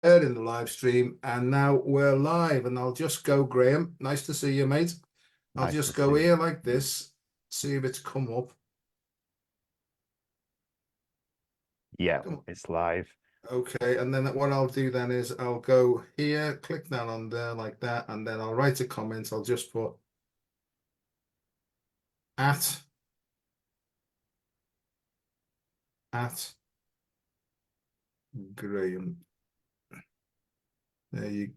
in the live stream, and now we're live. And I'll just go, Graham. Nice to see you, mate. I'll Nice to just go see here you. like this, see if it's come up. Yeah, Come on. it's live. Okay, and then what I'll do then is I'll go here, click down on there like that, and then I'll write a comment. I'll just put at Graham. There you.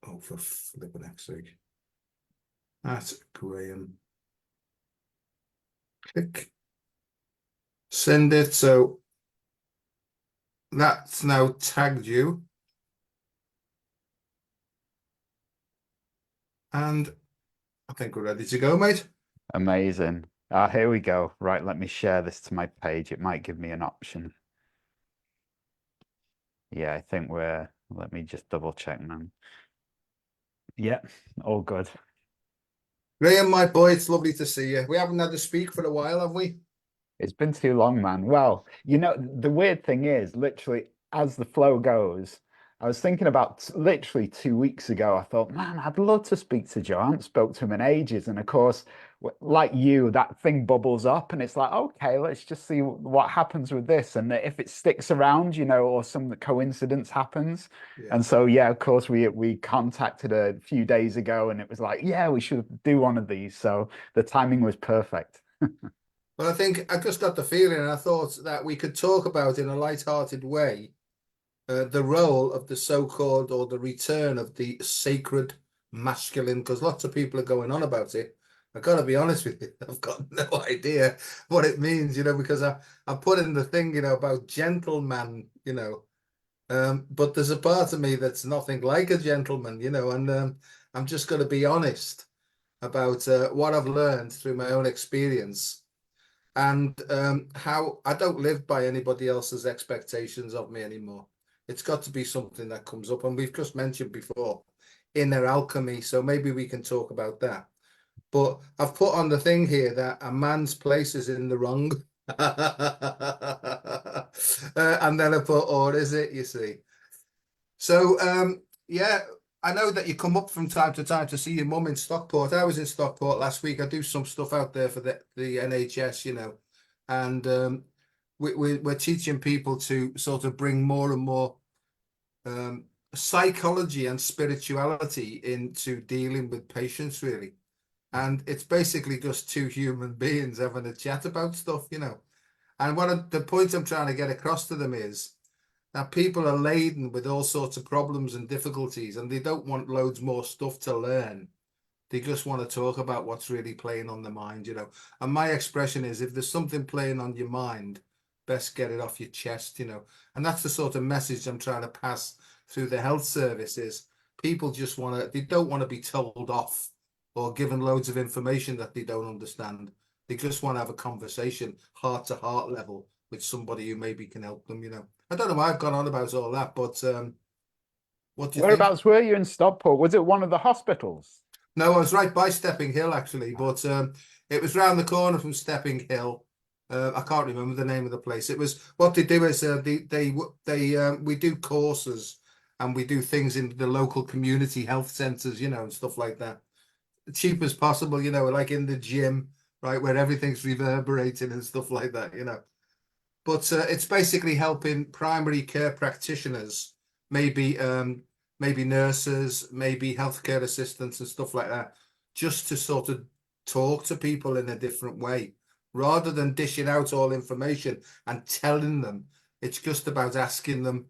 Oh, for flipping heck's sake. At Graham. Click. Send it. So that's now tagged you. And I think we're ready to go, mate. Amazing. Ah, here we go. Right, let me share this to my page. It might give me an option. Yeah, I think let me just double check, man. Yeah, all good. Graham, my boy, it's lovely to see you. We haven't had to speak for a while, have we? It's been too long, man. Well, the weird thing is, literally, as the flow goes, I was thinking about literally 2 weeks ago. I thought, man, I'd love to speak to Joe. I haven't spoke to him in ages. And of course, like you, that thing bubbles up, and it's like, okay, let's just see what happens with this. And if it sticks around, or some coincidence happens. Yeah. And so, yeah, of course, we contacted a few days ago, and it was like, yeah, we should do one of these. So the timing was perfect. But I think I just got the feeling, and I thought that we could talk about in a light-hearted way the role of the so-called or the return of the sacred masculine, because lots of people are going on about it. I've got to be honest with you, I've got no idea what it means, because I put in the thing, about gentleman, but there's a part of me that's nothing like a gentleman, and I'm just going to be honest about what I've learned through my own experience and how I don't live by anybody else's expectations of me anymore. It's got to be something that comes up, and we've just mentioned before inner alchemy, so maybe we can talk about that. But I've put on the thing here that a man's place is in the wrong. And then I put, or is it, you see? So, yeah, I know that you come up from time to time to see your mum in Stockport. I was in Stockport last week. I do some stuff out there for the NHS, and we're teaching people to sort of bring more and more psychology and spirituality into dealing with patients, really. And it's basically just two human beings having a chat about stuff. And one of the points I'm trying to get across to them is that people are laden with all sorts of problems and difficulties, and they don't want loads more stuff to learn. They just want to talk about what's really playing on their mind. And my expression is, if there's something playing on your mind, best get it off your chest. And that's the sort of message I'm trying to pass through the health services. People just they don't want to be told off or given loads of information that they don't understand. They just want to have a conversation, heart to heart level, with somebody who maybe can help them. I don't know why I've gone on about all that, but what do you think? Whereabouts were you in Stockport? Was it one of the hospitals? No, I was right by Stepping Hill actually, but it was round the corner from Stepping Hill. I can't remember the name of the place. It was what they do is we do courses and we do things in the local community health centres, and stuff like that. Cheap as possible, like in the gym, right, where everything's reverberating and stuff like that. But it's basically helping primary care practitioners, maybe nurses, maybe healthcare assistants and stuff like that, just to sort of talk to people in a different way, rather than dishing out all information and telling them. It's just about asking them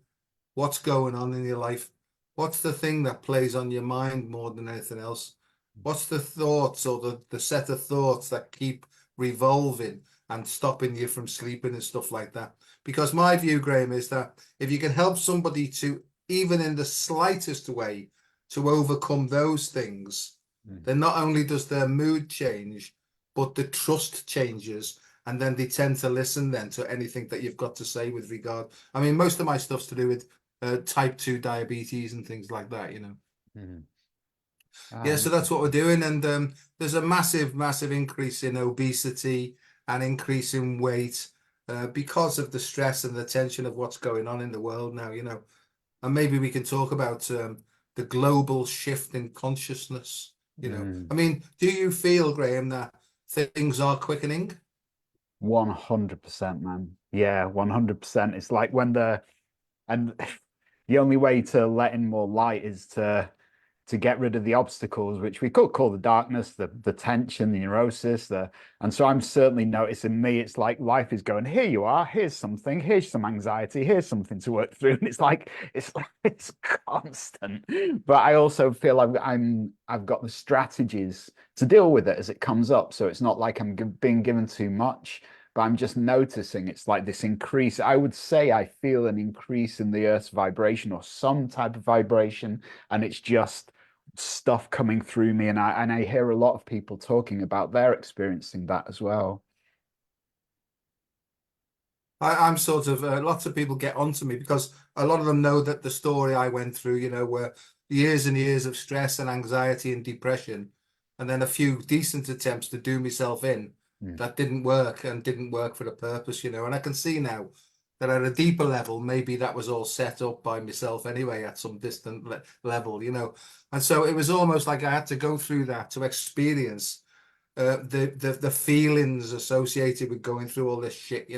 what's going on in your life. What's the thing that plays on your mind more than anything else? What's the thoughts or the set of thoughts that keep revolving and stopping you from sleeping and stuff like that? Because my view, Graham, is that if you can help somebody to, even in the slightest way, to overcome those things, then not only does their mood change, but the trust changes. And then they tend to listen then to anything that you've got to say with regard. I mean, most of my stuff's to do with type 2 diabetes and things like that. Mm. Yeah, Ah, so that's what we're interesting. doing. And there's a massive, massive increase in obesity and increase in weight because of the stress and the tension of what's going on in the world now. and maybe we can talk about the global shift in consciousness. Mm. I mean, do you feel, Graham, that things are quickening? 100%, man. Yeah, 100%. It's like when and the only way to let in more light is to get rid of the obstacles, which we could call the darkness, the tension, the neurosis, and so I'm certainly noticing me. It's like life is going, here you are, here's something, here's some anxiety, here's something to work through. And it's constant. But I also feel like I've got the strategies to deal with it as it comes up. So it's not like I'm being given too much. But I'm just noticing it's like this increase. I would say I feel an increase in the Earth's vibration or some type of vibration, and it's just stuff coming through me, and I hear a lot of people talking about they're experiencing that as well. I'm sort of lots of people get onto me because a lot of them know that the story I went through, were years and years of stress and anxiety and depression, and then a few decent attempts to do myself in Mm. that didn't work and didn't work for the purpose. And I can see now that at a deeper level, maybe that was all set up by myself anyway at some distant level. And so it was almost like I had to go through that to experience the feelings associated with going through all this shit.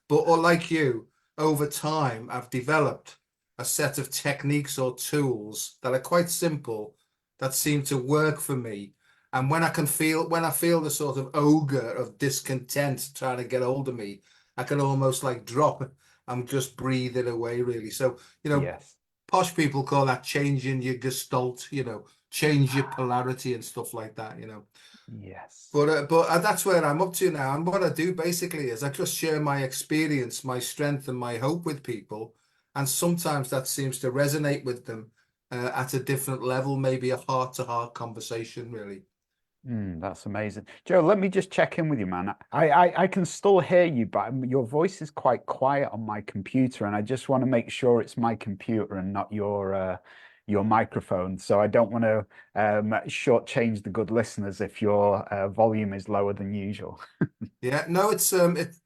But or like you, over time, I've developed a set of techniques or tools that are quite simple that seem to work for me. And when I feel the sort of ogre of discontent trying to get hold of me, I can almost like drop. I'm just breathing away, really. So, Yes. posh people call that changing your gestalt, change your polarity and stuff like that. Yes. But that's where I'm up to now. And what I do basically is I just share my experience, my strength, and my hope with people. And sometimes that seems to resonate with them at a different level, maybe a heart-to-heart conversation, really. That's amazing. Joe, let me just check in with you, man. I can still hear you, but your voice is quite quiet on my computer, and I just want to make sure it's my computer and not your microphone. So I don't want to shortchange the good listeners if your volume is lower than usual. Yeah, no,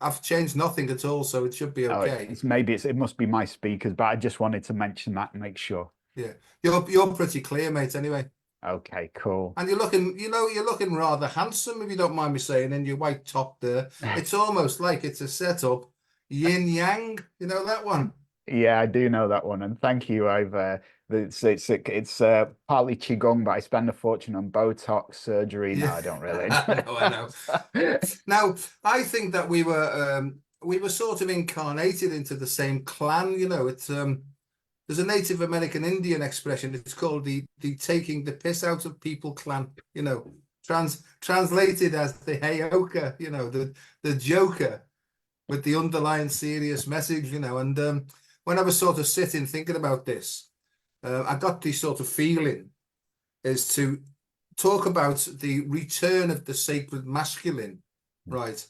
I've changed nothing at all, so it should be Oh, okay. it must be my speakers, but I just wanted to mention that and make sure. Yeah, you're pretty clear, mate. Anyway. Okay, cool. And you're looking rather handsome, if you don't mind me saying, in your white top there. It's almost like it's a setup, yin yang. You know that one? Yeah, I do know that one, and thank you. It's partly qigong, but I spend a fortune on Botox surgery. No, Yeah, I don't really. I know, I know. Now, I think that we were sort of incarnated into the same clan. It's there's a Native American Indian expression. It's called the taking the piss out of people clan. Translated as the Heyoka. The Joker with the underlying serious message. And when I was sort of sitting thinking about this, I got this sort of feeling is to talk about the return of the sacred masculine, right?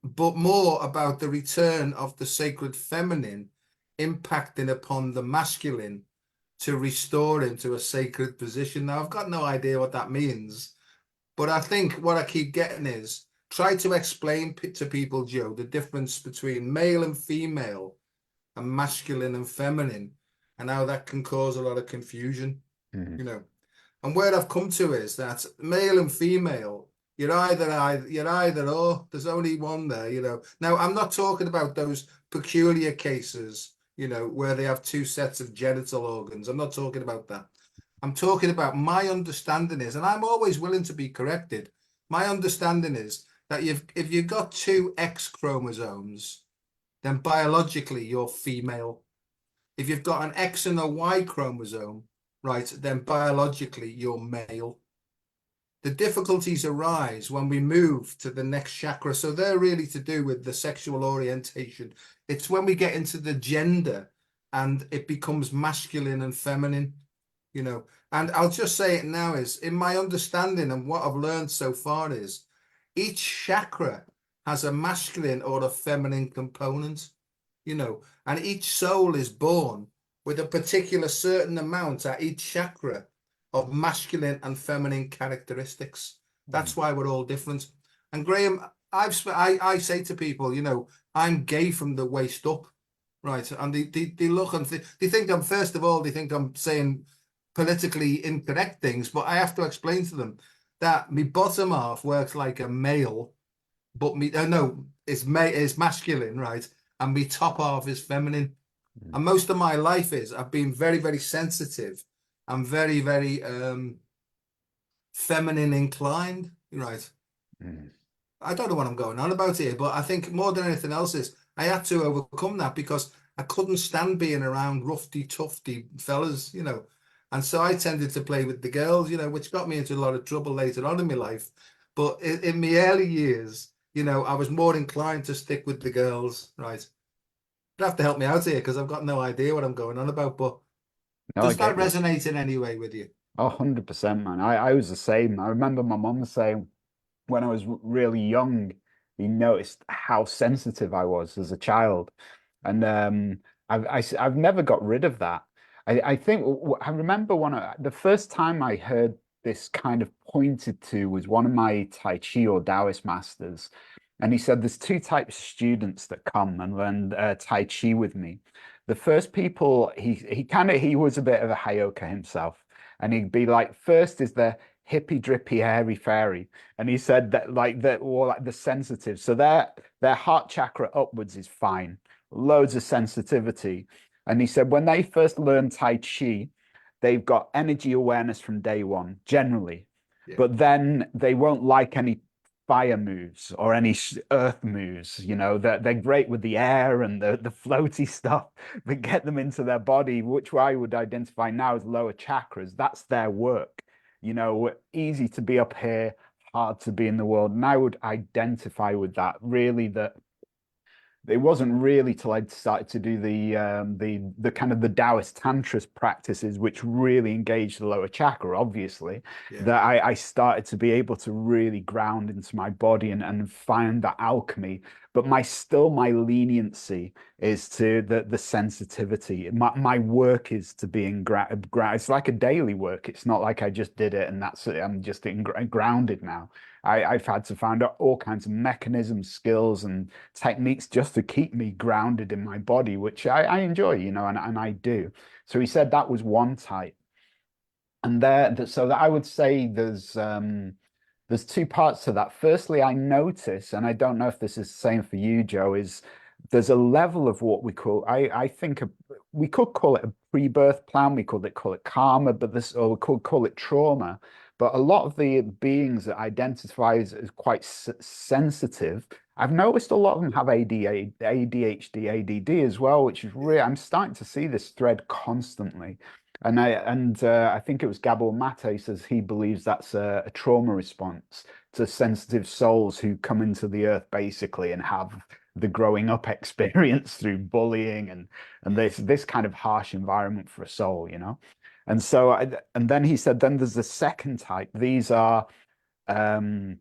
But more about the return of the sacred feminine impacting upon the masculine to restore him to a sacred position. Now, I've got no idea what that means, but I think what I keep getting is try to explain to people, Joe, the difference between male and female and masculine and feminine, and how that can cause a lot of confusion, Mhm. you know. And where I've come to is that male and female, you're either or. There's only one there. Now, I'm not talking about those peculiar cases, where they have two sets of genital organs. I'm not talking about that. I'm talking about my understanding is, and I'm always willing to be corrected. My understanding is that if you've got two X chromosomes, then biologically you're female. If you've got an X and a Y chromosome, right, then biologically you're male. The difficulties arise when we move to the next chakra. So they're really to do with the sexual orientation. It's when we get into the gender and it becomes masculine and feminine, you know. And I'll just say it now is in my understanding and what I've learned so far is each chakra has a masculine or a feminine component, and each soul is born with a particular certain amount at each chakra of masculine and feminine characteristics. That's why we're all different. And Graham, I say to people, I'm gay from the waist up. right. And they look and they think I'm, first of all, they think I'm saying politically incorrect things, but I have to explain to them that my bottom half works like a male, but me, no, is masculine, right? And my top half is feminine. Mm, And most of my life is I've been very, very sensitive. I'm very, very feminine inclined, right? mm, I don't know what I'm going on about here, but I think more than anything else is I had to overcome that because I couldn't stand being around roughy, tufty fellas, And so I tended to play with the girls, which got me into a lot of trouble later on in my life. But in my early years, I was more inclined to stick with the girls, right? You have to help me out here because I've got no idea what I'm going on about. But no, I does that get you. resonate in any way with you? Oh, 100%, man. I was the same. I remember my mum saying when I was really young, he noticed how sensitive I was as a child. And I've never got rid of that. I think I remember the first time I heard this kind of pointed to was one of my Tai Chi or Taoist masters. And he said there's two types of students that come and learn Tai Chi with me. The first people, he was a bit of a Hayoka himself. And he'd be like, first is the hippy drippy hairy fairy. And he said that like that or like the sensitive. So their heart chakra upwards is fine. Loads of sensitivity. And he said when they first learn Tai Chi, they've got energy awareness from day one, generally. Yeah. But then they won't like any fire moves or any earth moves. They're great with the air and the floaty stuff that get them into their body, which I would identify now as lower chakras. That's their work. Easy to be up here, hard to be in the world. And I would identify with that really, that it wasn't really till I'd started to do the kind of the Taoist tantras practices, which really engaged the lower chakra, obviously, Yeah. that I started to be able to really ground into my body and find that alchemy. But my leniency is to the sensitivity. My work is to be in it's like a daily work. It's not like I just did it and that's it. I'm just grounded now. I've had to find out all kinds of mechanisms, skills, and techniques just to keep me grounded in my body, which I enjoy, and I do. So he said that was one type. And so that I would say there's two parts to that. Firstly, I notice, and I don't know if this is the same for you, Joe, is there's a level of what we call, I think we could call it a pre-birth plan, we could call it karma, but this, or we could call it trauma. But a lot of the beings that identify as quite sensitive, I've noticed a lot of them have ADHD, ADD as well, which is really, I'm starting to see this thread constantly. And I think it was Gabor Mate says he believes that's a trauma response to sensitive souls who come into the earth basically and have the growing up experience through bullying and this kind of harsh environment for a soul. And then he said then there's the second type. These are um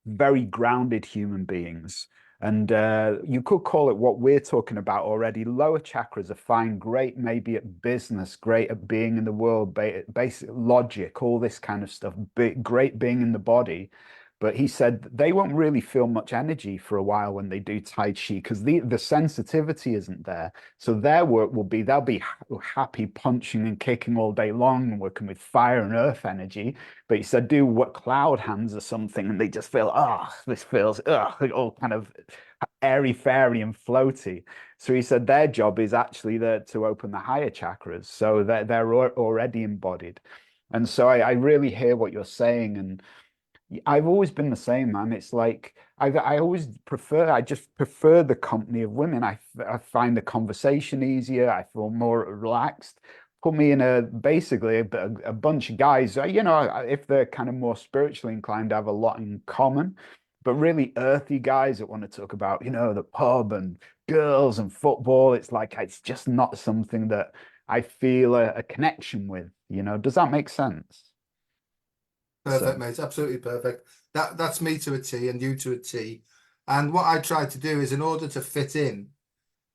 very grounded human beings. And you could call it what we're talking about already. Lower chakras are fine, great maybe at business, great at being in the world, basic logic, all this kind of stuff, great being in the body. But he said they won't really feel much energy for a while when they do Tai Chi because the sensitivity isn't there. So their work will be they'll be happy punching and kicking all day long and working with fire and earth energy. But he said, do what cloud hands or something, and they just feel, this feels, all kind of airy fairy and floaty. So he said their job is actually to open the higher chakras. So they're already embodied. And so I really hear what you're saying. And I've always been the same, man. It's like I just prefer the company of women. I find the conversation easier. I feel more relaxed. Put me in basically a bunch of guys, if they're kind of more spiritually inclined, have a lot in common, but really earthy guys that want to talk about, the pub and girls and football. It's like it's just not something that I feel a connection with, Does that make sense? Perfect, So. mate. Absolutely perfect. That's me to a T and you to a T. And what I try to do is in order to fit in,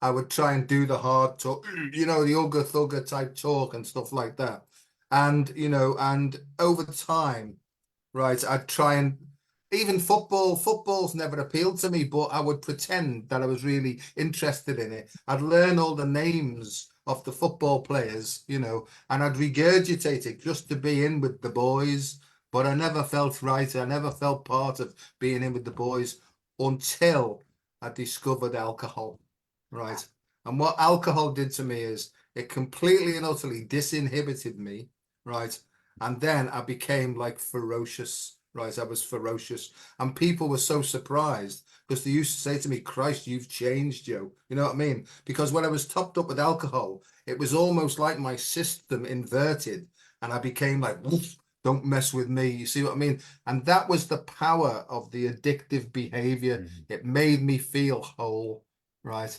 I would try and do the hard talk, the Ugga Thugger type talk and stuff like that. And over time, right, I'd try and even football's never appealed to me, but I would pretend that I was really interested in it. I'd learn all the names of the football players, and I'd regurgitate it just to be in with the boys. But I never felt right. I never felt part of being in with the boys until I discovered alcohol, right? And what alcohol did to me is it completely and utterly disinhibited me, right? And then I became like ferocious, right? I was ferocious. And people were so surprised because they used to say to me, Christ, you've changed, Joe. You know what I mean? Because when I was topped up with alcohol, it was almost like my system inverted and I became like, "Woof, don't mess with me." You see what I mean? And that was the power of the addictive behavior. Mhm. It made me feel whole, right?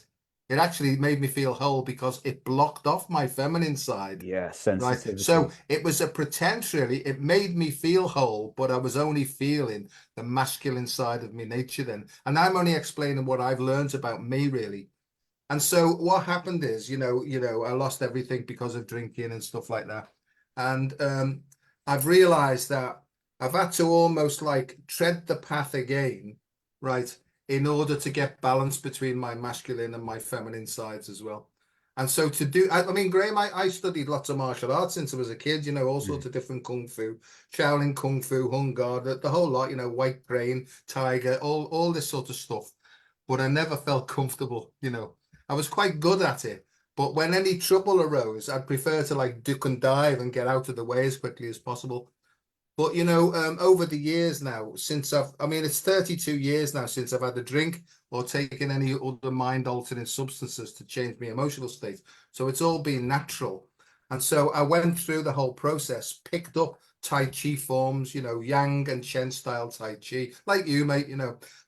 It actually made me feel whole because it blocked off my feminine side. Yeah, Right. So sensitivity. it was a pretense, really. It made me feel whole, but I was only feeling the masculine side of me nature then. And I'm only explaining what I've learned about me, really. And so what happened is, I lost everything because of drinking and stuff like that. And I've realized that I've had to almost like tread the path again, right, in order to get balance between my masculine and my feminine sides as well. And so to do, I mean, Graham, I studied lots of martial arts since I was a kid, all Mhm. sorts of different kung fu, Shaolin kung fu, Hung Gar, the whole lot, White Crane, Tiger, all this sort of stuff. But I never felt comfortable. I was quite good at it, but when any trouble arose, I'd prefer to like duck and dive and get out of the way as quickly as possible. But over the years now, I mean, it's 32 years now since I've had a drink or taken any other mind-altering substances to change my emotional state. So it's all been natural. And so I went through the whole process, picked up Tai Chi forms, Yang and Chen style Tai Chi, like you, mate.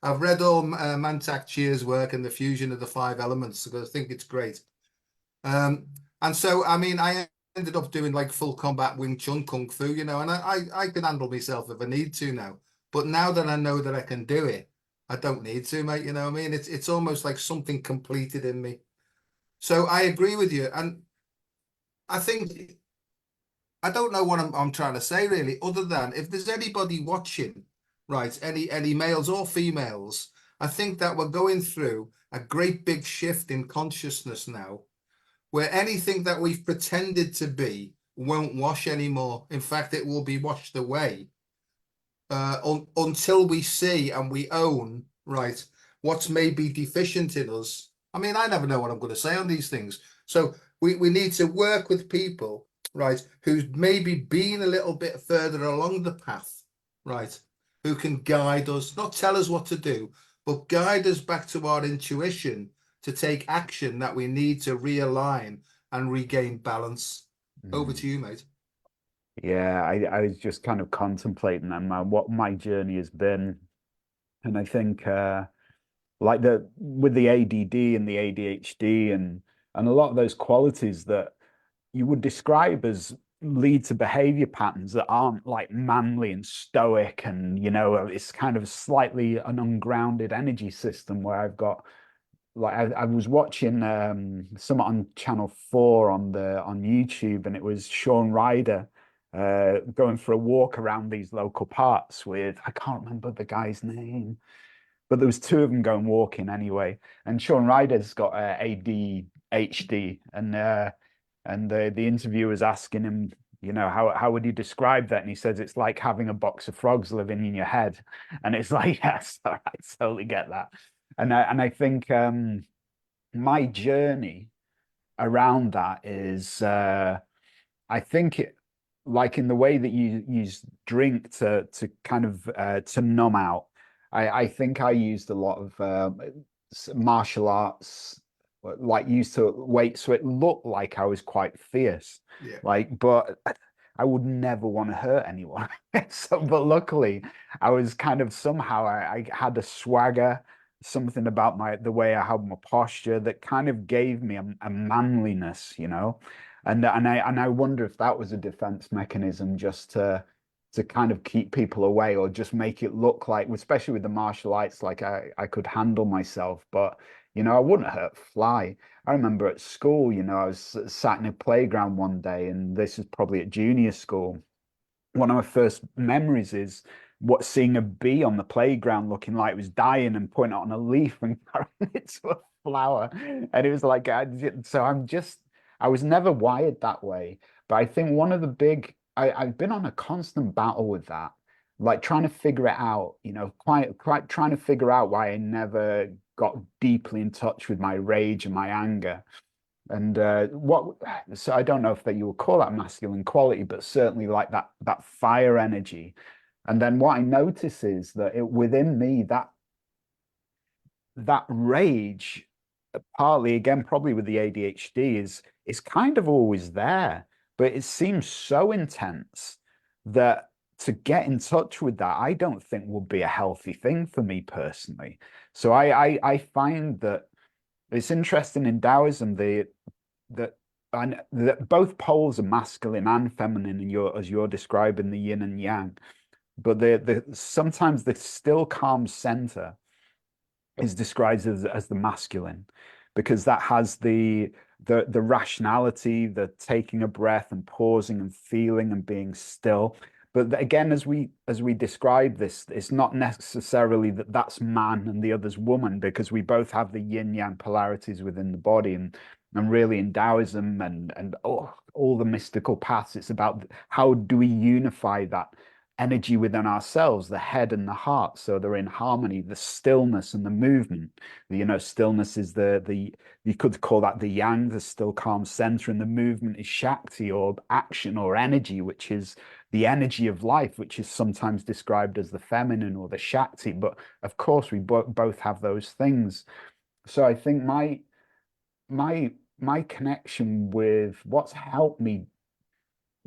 I've read all Mantak Chia's work and the fusion of the five elements because I think it's great. Um, and so, I mean, I ended up doing like full combat Wing Chun Kung Fu, and I can handle myself if I need to now. But now that I know that I can do it, I don't need to, mate. You know what I mean? It's almost like something completed in me. So I agree with you. And I think I don't know what I'm trying to say really, other than if there's anybody watching, right, any males or females, I think that we're going through a great big shift in consciousness now where anything that we've pretended to be won't wash anymore. In fact, it will be washed away until we see and we own, right, what's maybe deficient in us. I mean, I never know what I'm going to say on these things. So we need to work with people, right, who's maybe been a little bit further along the path, right, who can guide us, not tell us what to do, but guide us back to our intuition to take action that we need to realign and regain balance. Over Mm. to you, mate. Yeah, I was just kind of contemplating and what my journey has been. And I think like the with the ADD and the ADHD and a lot of those qualities that you would describe as lead to behavior patterns that aren't like manly and stoic and it's kind of slightly an ungrounded energy system where I've got like I was watching some on Channel 4 on YouTube, and it was Sean Ryder going for a walk around these local parks with I can't remember the guy's name, but there was two of them going walking anyway. And Sean Ryder's got ADHD, and the interviewer was asking him, how would you describe that? And he says it's like having a box of frogs living in your head. And it's like, yes, all right, totally get that. And I think my journey around that is I think it like in the way that you use drink to kind of to numb out. I think I used a lot of martial arts, like used to weight, so it looked like I was quite fierce, Yeah. like, but I would never want to hurt anyone. So, but luckily, I was kind of somehow I had a swagger, something about the way I had my posture that kind of gave me a manliness. And I wonder if that was a defense mechanism just to kind of keep people away or just make it look like, especially with the martial arts, like I could handle myself. But I wouldn't hurt fly. I remember at school, I was sat in a playground one day, and this is probably at junior school. One of my first memories is seeing a bee on the playground looking like it was dying and putting it on a leaf and carrying it to a flower. And it was like, so I was never wired that way. But I think one of the I've been on a constant battle with that, like trying to figure it out, quite trying to figure out why I never got deeply in touch with my rage and my anger. And so I don't know if that you would call that masculine quality, but certainly like that fire energy. And then what I notice is that within me, that rage, partly again, probably with the ADHD, is kind of always there, but it seems so intense that to get in touch with that, I don't think would be a healthy thing for me personally. So I find that it's interesting in Taoism that and that both poles are masculine and feminine, and as you're describing the yin and yang, but the sometimes the still calm center is described as the masculine, because that has the rationality, the taking a breath and pausing and feeling and being still. But again, as we describe this, it's not necessarily that that's man and the other's woman, because we both have the yin yang polarities within the body. And really in Taoism and all the mystical paths, it's about how do we unify that energy within ourselves, the head and the heart, so they're in harmony, the stillness and the movement. Stillness is the you could call that the yang, the still calm center, and the movement is Shakti, or action or energy, which is the energy of life, which is sometimes described as the feminine or the Shakti. But of course, we both have those things. So I think my connection with what's helped me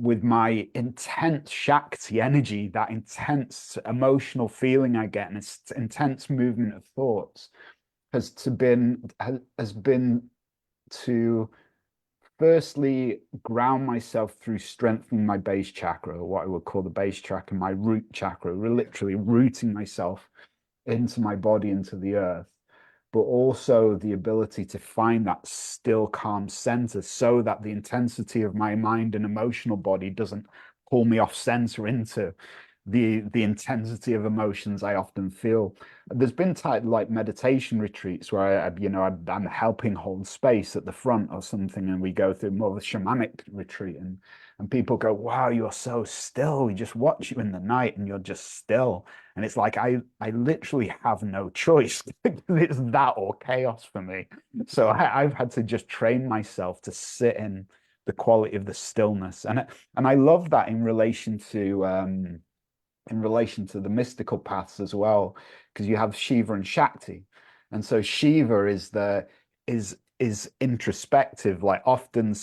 with my intense Shakti energy, that intense emotional feeling I get, and its intense movement of thoughts, has been to firstly ground myself through strengthening my base chakra, or what I would call the base chakra, my root chakra, literally rooting myself into my body, into the earth, but also the ability to find that still calm center, so that the intensity of my mind and emotional body doesn't pull me off center into the intensity of emotions I often feel. There's been like meditation retreats where I'm helping hold space at the front or something, and we go through more of a shamanic retreat, and people go, "Wow, you're so still. We just watch you in the night, and you're just still." And it's like I literally have no choice. It's that or chaos for me. So I've had to just train myself to sit in the quality of the stillness, and I love that in relation to the mystical paths as well, because you have Shiva and Shakti. And so Shiva is introspective, like often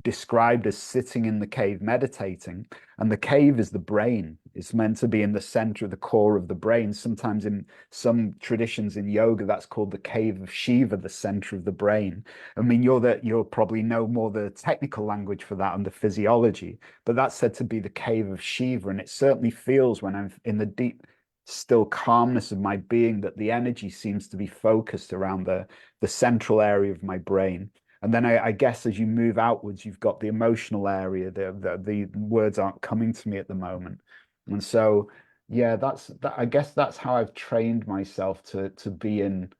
described as sitting in the cave meditating, and the cave is the brain. It's meant to be in the center of the core of the brain. Sometimes in some traditions in yoga, that's called the cave of Shiva, the center of the brain. I mean, you'll probably know more the technical language for that and the physiology, but that's said to be the cave of Shiva. And it certainly feels when I'm in the deep still calmness of my being that the energy seems to be focused around the central area of my brain. And then I guess as you move outwards, you've got the emotional area. The words aren't coming to me at the moment, and so yeah, I guess that's how I've trained myself to be in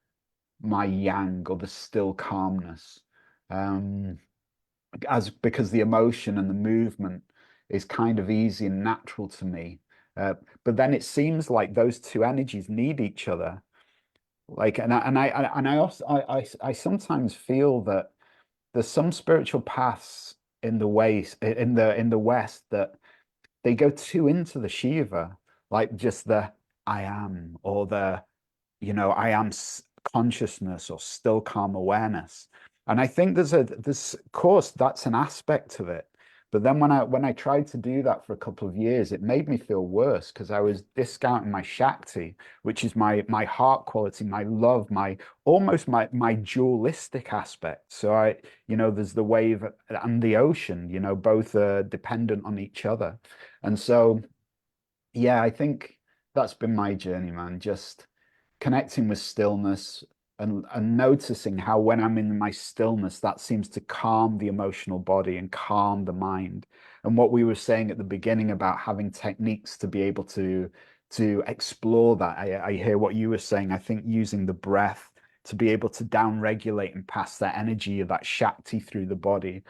my yang, or the still calmness, um, as because the emotion and the movement is kind of easy and natural to me. But then it seems like those two energies need each other. Like, and I also I sometimes feel that there's some spiritual paths in the West that they go too into the Shiva, like just the I am, or the I am consciousness, or still calm awareness. And I think there's of course that's an aspect of it. But then when I tried to do that for a couple of years, it made me feel worse, because I was discounting my Shakti, which is my heart quality, my love, my almost my dualistic aspect. So there's the wave and the ocean, both are dependent on each other. And so yeah, I think that's been my journey, man. Just connecting with stillness, and noticing how when I'm in my stillness, that seems to calm the emotional body and calm the mind. And what we were saying at the beginning about having techniques to be able to explore that, I hear what you were saying. I think using the breath to be able to down regulate and pass that energy of that Shakti through the body.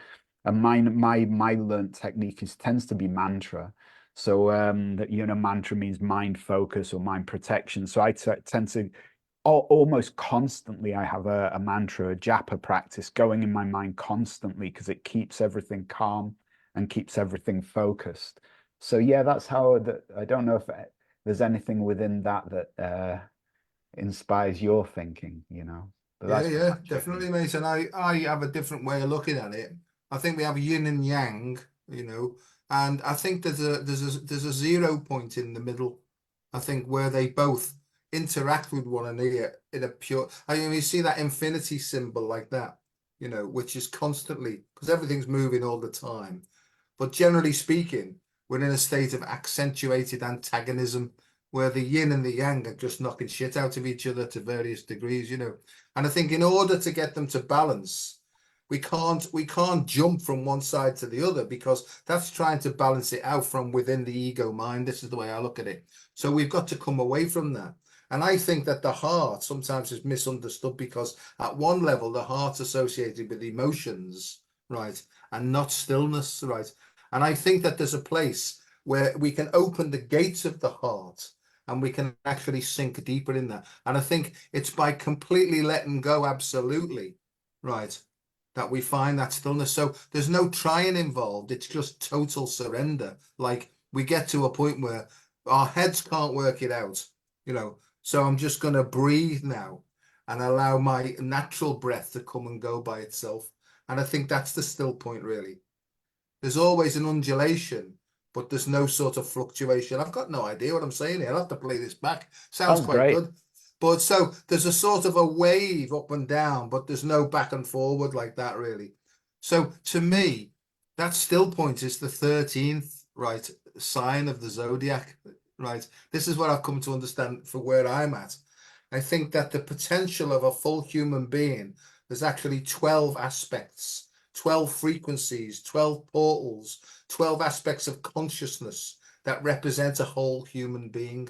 And my learned technique is tends to be mantra. So that mantra means mind focus or mind protection. So I tend to almost constantly I have a mantra, a japa practice going in my mind constantly because it keeps everything calm and keeps everything focused. So yeah, that's how I don't know if there's anything within that that inspires your thinking, but Yeah, that's yeah, pretty much it. definitely, mate. And I have a different way of looking at it. I think we have yin and yang, and I think there's a 0 point in the middle. I think where they both interact with one another in a pure. I mean, you see that infinity symbol like that, which is constantly because everything's moving all the time. But generally speaking, we're in a state of accentuated antagonism where the yin and the yang are just knocking shit out of each other to various degrees. And I think in order to get them to balance, we can't jump from one side to the other because that's trying to balance it out from within the ego mind. This is the way I look at it. So we've got to come away from that. And I think that the heart sometimes is misunderstood because at one level, the heart's associated with emotions, right? And not stillness, right? And I think that there's a place where we can open the gates of the heart and we can actually sink deeper in that. And I think it's by completely letting go, absolutely, right, that we find that stillness. So there's no trying involved. It's just total surrender. Like we get to a point where our heads can't work it out. So I'm just going to breathe now and allow my natural breath to come and go by itself. And I think that's the still point, really. There's always an undulation, but there's no sort of fluctuation. I've got no idea what I'm saying here. I'll have to play this back. Sounds Sounds quite great. good. But so there's a sort of a wave up and down, but there's no back and forward like that, really. So to me, that still point is the 13th, right, sign of the zodiac, right? This is what I've come to understand for where I'm at. I think that the potential of a full human being, there's actually 12 aspects, 12 frequencies, 12 portals, 12 aspects of consciousness that represent a whole human being.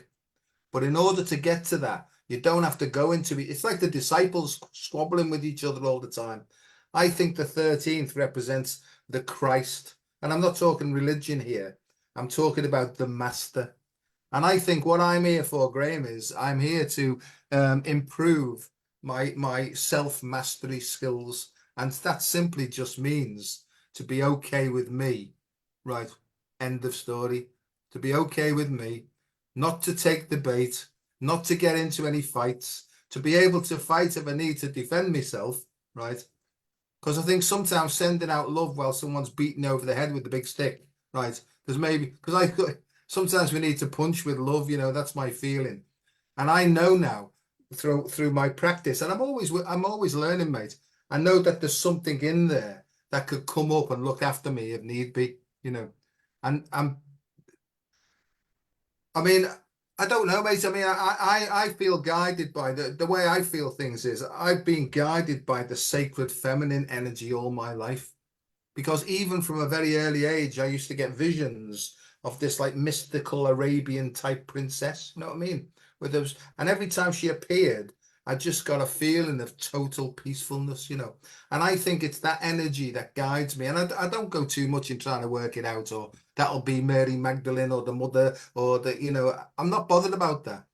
But in order to get to that, you don't have to go into it. It's like the disciples squabbling with each other all the time. I think the 13th represents the Christ. And I'm not talking religion here. I'm talking about the master. And I think what I'm here for, Graeme, is I'm here to improve my self-mastery skills. And that simply just means to be okay with me. Right. End of story. To be okay with me, not to take the bait, not to get into any fights, to be able to fight if I need to defend myself, right? Because I think sometimes sending out love while someone's beaten over the head with the big stick, right? There's maybe because sometimes we need to punch with love. That's my feeling, and I know now through my practice, and I'm always learning, mate. I know that there's something in there that could come up and look after me if need be. And I mean, I don't know, mate. I mean, I feel guided by the way I feel things is I've been guided by the sacred feminine energy all my life. Because even from a very early age, I used to get visions of this like mystical Arabian type princess. You know what I mean? With those, and every time she appeared, I just got a feeling of total peacefulness. And I think it's that energy that guides me. And I don't go too much in trying to work it out, or that'll be Mary Magdalene or the mother, or I'm not bothered about that.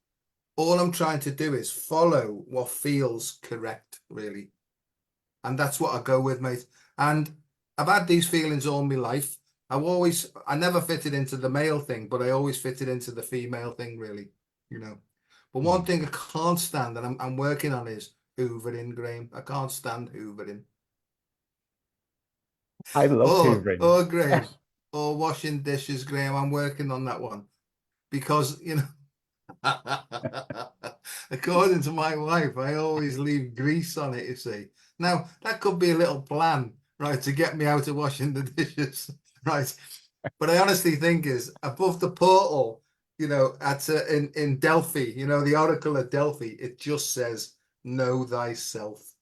All I'm trying to do is follow what feels correct, really. And that's what I go with, mate. And I've had these feelings all my life. I never fitted into the male thing, but I always fitted into the female thing, really. But one Mm. thing I can't stand, and I'm working on, is hoovering, Graeme. I can't stand hoovering. I love Oh, hoovering. oh, Graeme. Or washing dishes, Graeme. I'm working on that one because. According to my wife, I always leave grease on it, you see. Now, that could be a little plan, right, to get me out of washing the dishes, right? But I honestly think is above the portal, at in Delphi, the Oracle of Delphi, it just says know thyself.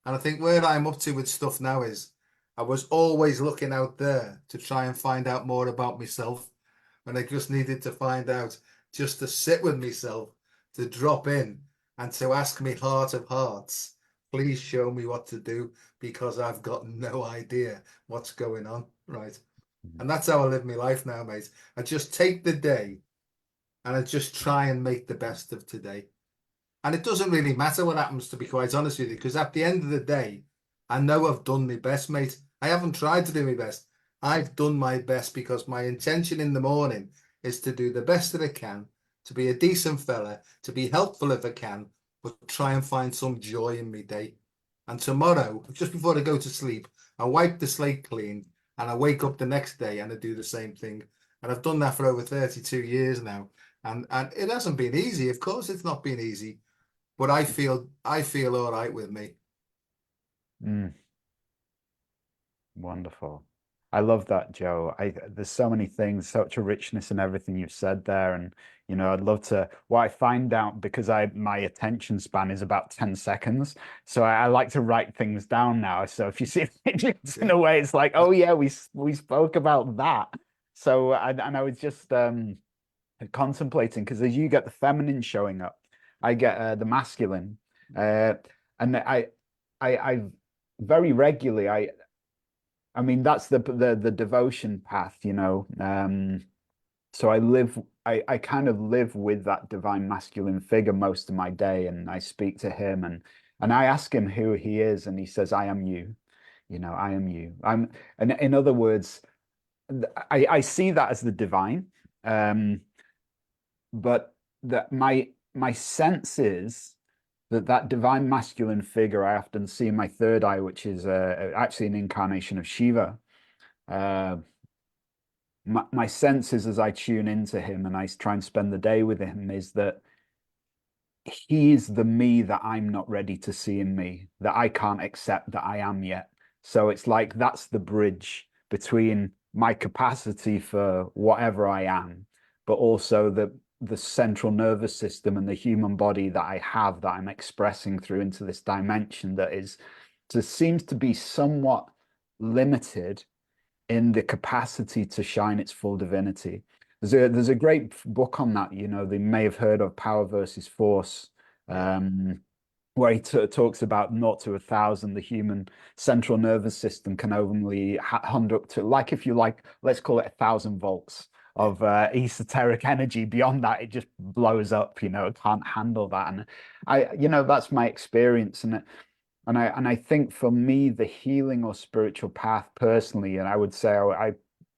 And I think where I'm up to with stuff now is I was always looking out there to try and find out more about myself. And I just needed to find out, just to sit with myself, to drop in and to ask me heart of hearts, please show me what to do because I've got no idea what's going on. Right. Mhm. And that's how I live my life now, mate. I just take the day and I just try and make the best of today. And it doesn't really matter what happens, to be quite honest with you, because at the end of the day, I know I've done my best, mate. I haven't tried to do my best. I've done my best because my intention in the morning is to do the best that I can, to be a decent fella, to be helpful if I can, but try and find some joy in my day. And tomorrow, just before I go to sleep, I wipe the slate clean and I wake up the next day and I do the same thing. And I've done that for over 32 years now. And it hasn't been easy. Of course, it's not been easy, but I feel all right with me. Mm, wonderful. I love that, Joe. There's so many things, such a richness in everything you've said there. And I'd love to what I find out because my attention span is about 10 seconds. So I like to write things down now. So if you see pictures in Yeah. a way, it's like, oh yeah, we spoke about that. So and I was just contemplating because as you get the feminine showing up, I get the masculine. Uh and I very regularly I mean, that's the devotion path, So I kind of live with that divine masculine figure most of my day, and I speak to him and I ask him who he is, and he says, I am you, I am you. And in other words, I see that as the divine. But that my sense is that divine masculine figure I often see in my third eye, which is actually an incarnation of Shiva. Uh, my sense is as I tune into him and I try and spend the day with him is that he is the me that I'm not ready to see in me, that I can't accept that I am yet. So it's like that's the bridge between my capacity for whatever I am, but also the central nervous system and the human body that I have that I'm expressing through into this dimension that is just seems to be somewhat limited in the capacity to shine its full divinity. There's a great book on that, they may have heard of Power versus Force, Yeah. where he talks about 0 to 1,000, the human central nervous system can only hunt up to, like, if you like, let's call it 1,000 volts Yeah. of esoteric energy. Beyond that, it just blows up, it can't handle that. And that's my experience. And I think for me, the healing or spiritual path personally, and I would say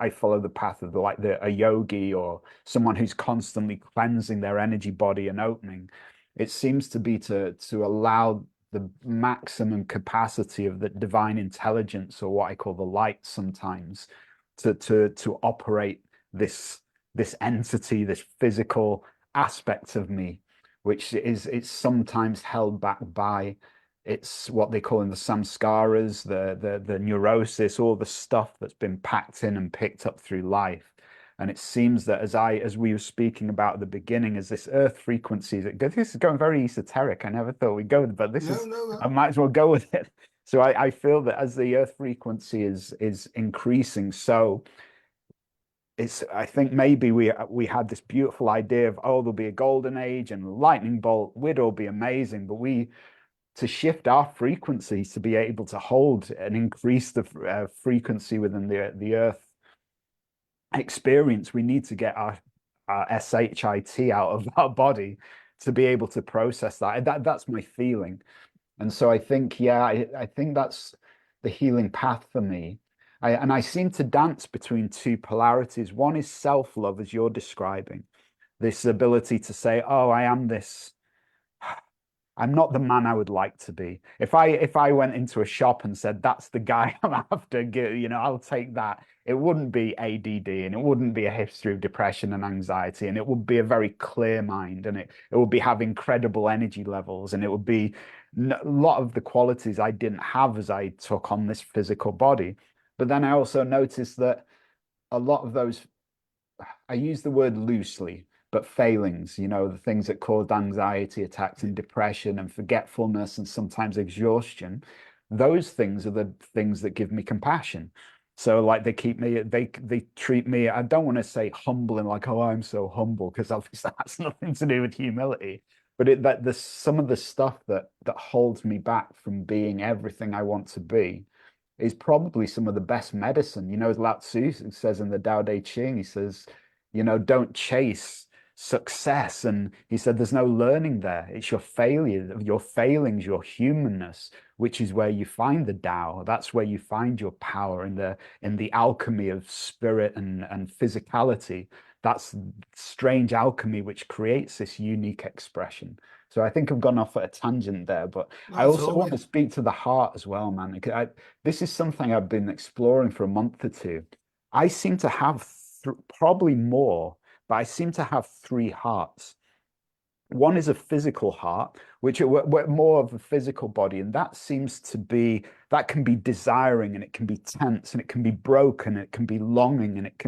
I follow the path of a yogi or someone who's constantly cleansing their energy body and opening. It seems to be to allow the maximum capacity of the divine intelligence, or what I call the light sometimes, to operate this entity, this physical aspect of me, which is it's sometimes held back by it's what they call in the samskaras, the neurosis, all the stuff that's been packed in and picked up through life. And it seems that as we were speaking about at the beginning, as this earth frequency, this is going very esoteric. I never thought we'd go, but this No, is, no, I no. might as well go with it. So I feel that as the earth frequency is increasing, so I think maybe we had this beautiful idea of, oh, there'll be a golden age and lightning bolt, we'd all be amazing, but to shift our frequencies to be able to hold and increase the frequency within the earth experience, we need to get our shit out of our body to be able to process that's my feeling. And so I think, yeah, I think that's the healing path for me. And I seem to dance between two polarities. One is self-love, as you're describing, this ability to say, oh, I am this, I'm not the man I would like to be. If I went into a shop and said that's the guy I'm after, I'll take that. It wouldn't be ADD, and it wouldn't be a history of depression and anxiety, and it would be a very clear mind, and it would be have incredible energy levels, and it would be a lot of the qualities I didn't have as I took on this physical body. But then I also noticed that a lot of those, I use the word loosely, but failings, you know, the things that cause anxiety attacks and depression and forgetfulness and sometimes exhaustion. Those things are the things that give me compassion. So like they keep me, they treat me, I don't want to say humble and like, oh, I'm so humble, because obviously that's nothing to do with humility. But that the some of the stuff that holds me back from being everything I want to be is probably some of the best medicine. You know, as Lao Tzu says in the Tao Te Ching, he says, you know, don't chase success. And he said, there's no learning there. It's your failure, your failings, your humanness, which is where you find the Tao. That's where you find your power in the alchemy of spirit and physicality. That's strange alchemy which creates this unique expression. So I think I've gone off at a tangent there, but I Not at also all, want mate. to speak to the heart as well, man. This is something I've been exploring for a month or two. I seem to have probably more, but I seem to have three hearts. One is a physical heart, which we're more of a physical body, and that seems to be that can be desiring, and it can be tense, and it can be broken, and it can be longing, and it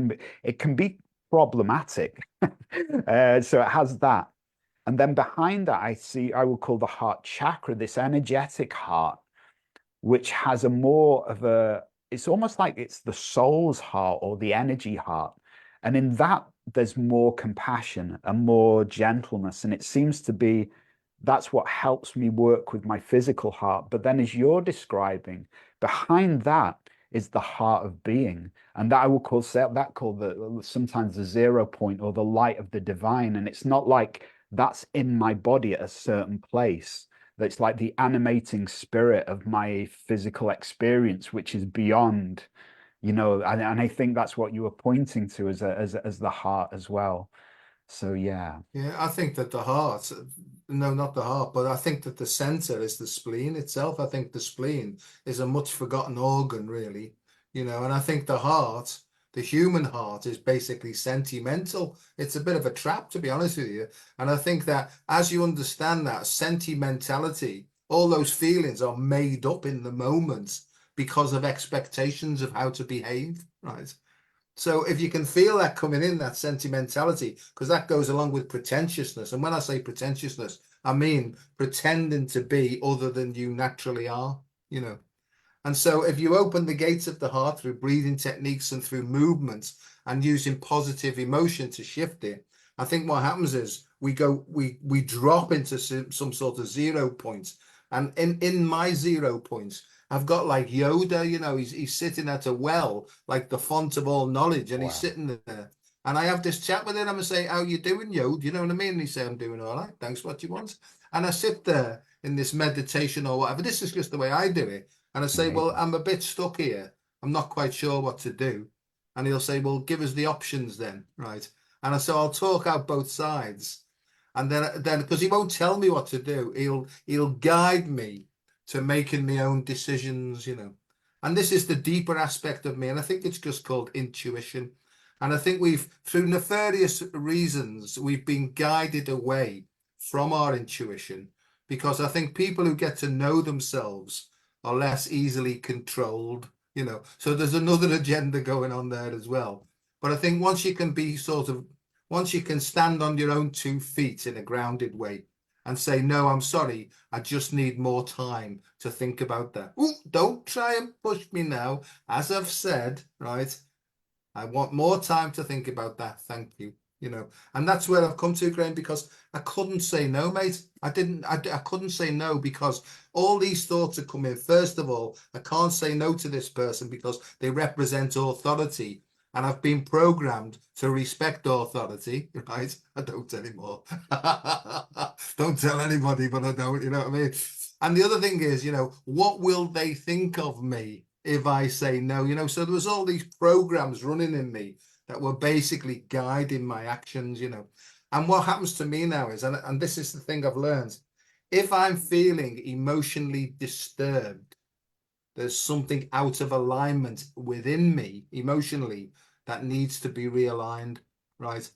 can be problematic. So it has that. And then behind that, I will call the heart chakra, this energetic heart, which has a more of a, it's almost like it's the soul's heart or the energy heart. And in that, there's more compassion and more gentleness. And it seems to be that's what helps me work with my physical heart. But then, as you're describing, behind that is the heart of being. And that I will call that called the sometimes the 0 point or the light of the divine. And it's not like that's in my body at a certain place. That's like the animating spirit of my physical experience, which is beyond, you know, and I think that's what you were pointing to as the heart as well. So yeah. Yeah, I think that the heart, no, not the heart, but I think that the center is the spleen itself. I think the spleen is a much forgotten organ, really, and I think the heart, the human heart, is basically sentimental. It's a bit of a trap, to be honest with you. And I think that as you understand that sentimentality, all those feelings are made up in the moment because of expectations of how to behave, right? So if you can feel that coming in, that sentimentality, because that goes along with pretentiousness. And when I say pretentiousness, I mean pretending to be other than you naturally are. And so if you open the gates of the heart through breathing techniques and through movements and using positive emotion to shift it, I think what happens is we drop into some sort of 0 point. And in my 0 points, I've got like Yoda, he's sitting at a well, like the font of all knowledge, and he's Wow. sitting there. And I have this chat with him. I'm say, "How you doing, Yod?" You know what I mean? And he say, "I'm doing all right. Thanks. What you want?" And I sit there in this meditation or whatever. This is just the way I do it. And I say, "Well, Amazing. I'm a bit stuck here. I'm not quite sure what to do." And he'll say, "Well, give us the options then, right?" And I say, "I'll talk out both sides." And then because he won't tell me what to do, he'll guide me to making my own decisions. And this is the deeper aspect of me, and I think it's just called intuition. And I think through nefarious reasons, we've been guided away from our intuition because I think people who get to know themselves are less easily controlled. So there's another agenda going on there as well. But I think once you can stand on your own 2 feet in a grounded way and say, no, I'm sorry, I just need more time to think about that. Ooh, don't try and push me now. As I've said, right, I want more time to think about that. Thank you. And that's where I've come to, Graham, because I couldn't say no, mate. I couldn't say no because all these thoughts are coming. First of all, I can't say no to this person because they represent authority. And I've been programmed to respect authority, right? I don't anymore. Don't tell anybody, but I don't, you know what I mean? And the other thing is, what will they think of me if I say no? So there was all these programs running in me that were basically guiding my actions. And what happens to me now is, and this is the thing I've learned, if I'm feeling emotionally disturbed, there's something out of alignment within me emotionally that needs to be realigned, right?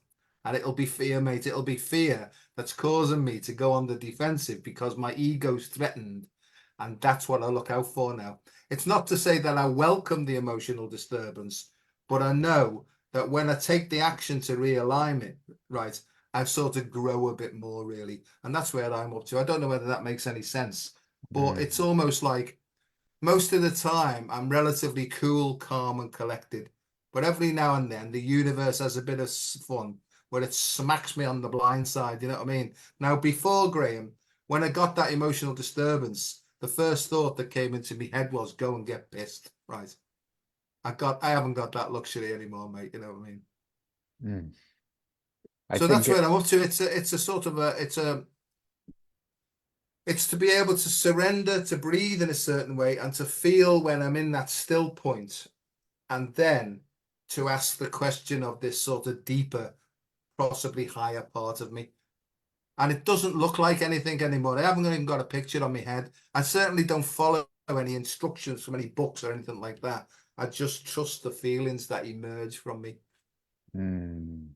And it'll be fear, mate. It'll be fear that's causing me to go on the defensive because my ego's threatened. And that's what I look out for now. It's not to say that I welcome the emotional disturbance, but I know that when I take the action to realign it, right, and sort of grow a bit more, really. And that's where I'm up to. I don't know whether that makes any sense, but it's almost like most of the time I'm relatively cool, calm, and collected. But every now and then the universe has a bit of fun where it smacks me on the blind side. You know what I mean? Now, before Graham, when I got that emotional disturbance, the first thought that came into my head was go and get pissed. Right. I haven't got that luxury anymore, mate. You know what I mean? Mm. I So think that's where it. I'm up to. It's a sort of it's to be able to surrender, to breathe in a certain way, and to feel when I'm in that still point, and then to ask the question of this sort of deeper, possibly higher part of me. And it doesn't look like anything anymore. I haven't even got a picture on my head. I certainly don't follow any instructions from any books or anything like that. I just trust the feelings that emerge from me. Mm.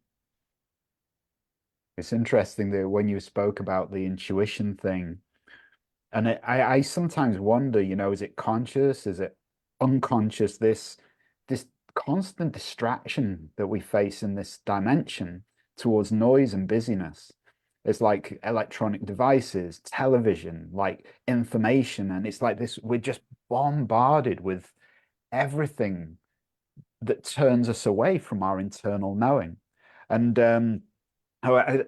It's interesting that when you spoke about the intuition thing, and I sometimes wonder, is it conscious? Is it unconscious? This constant distraction that we face in this dimension towards noise and busyness. It's like electronic devices, television, like information, and it's like this, we're just bombarded with everything that turns us away from our internal knowing. And I,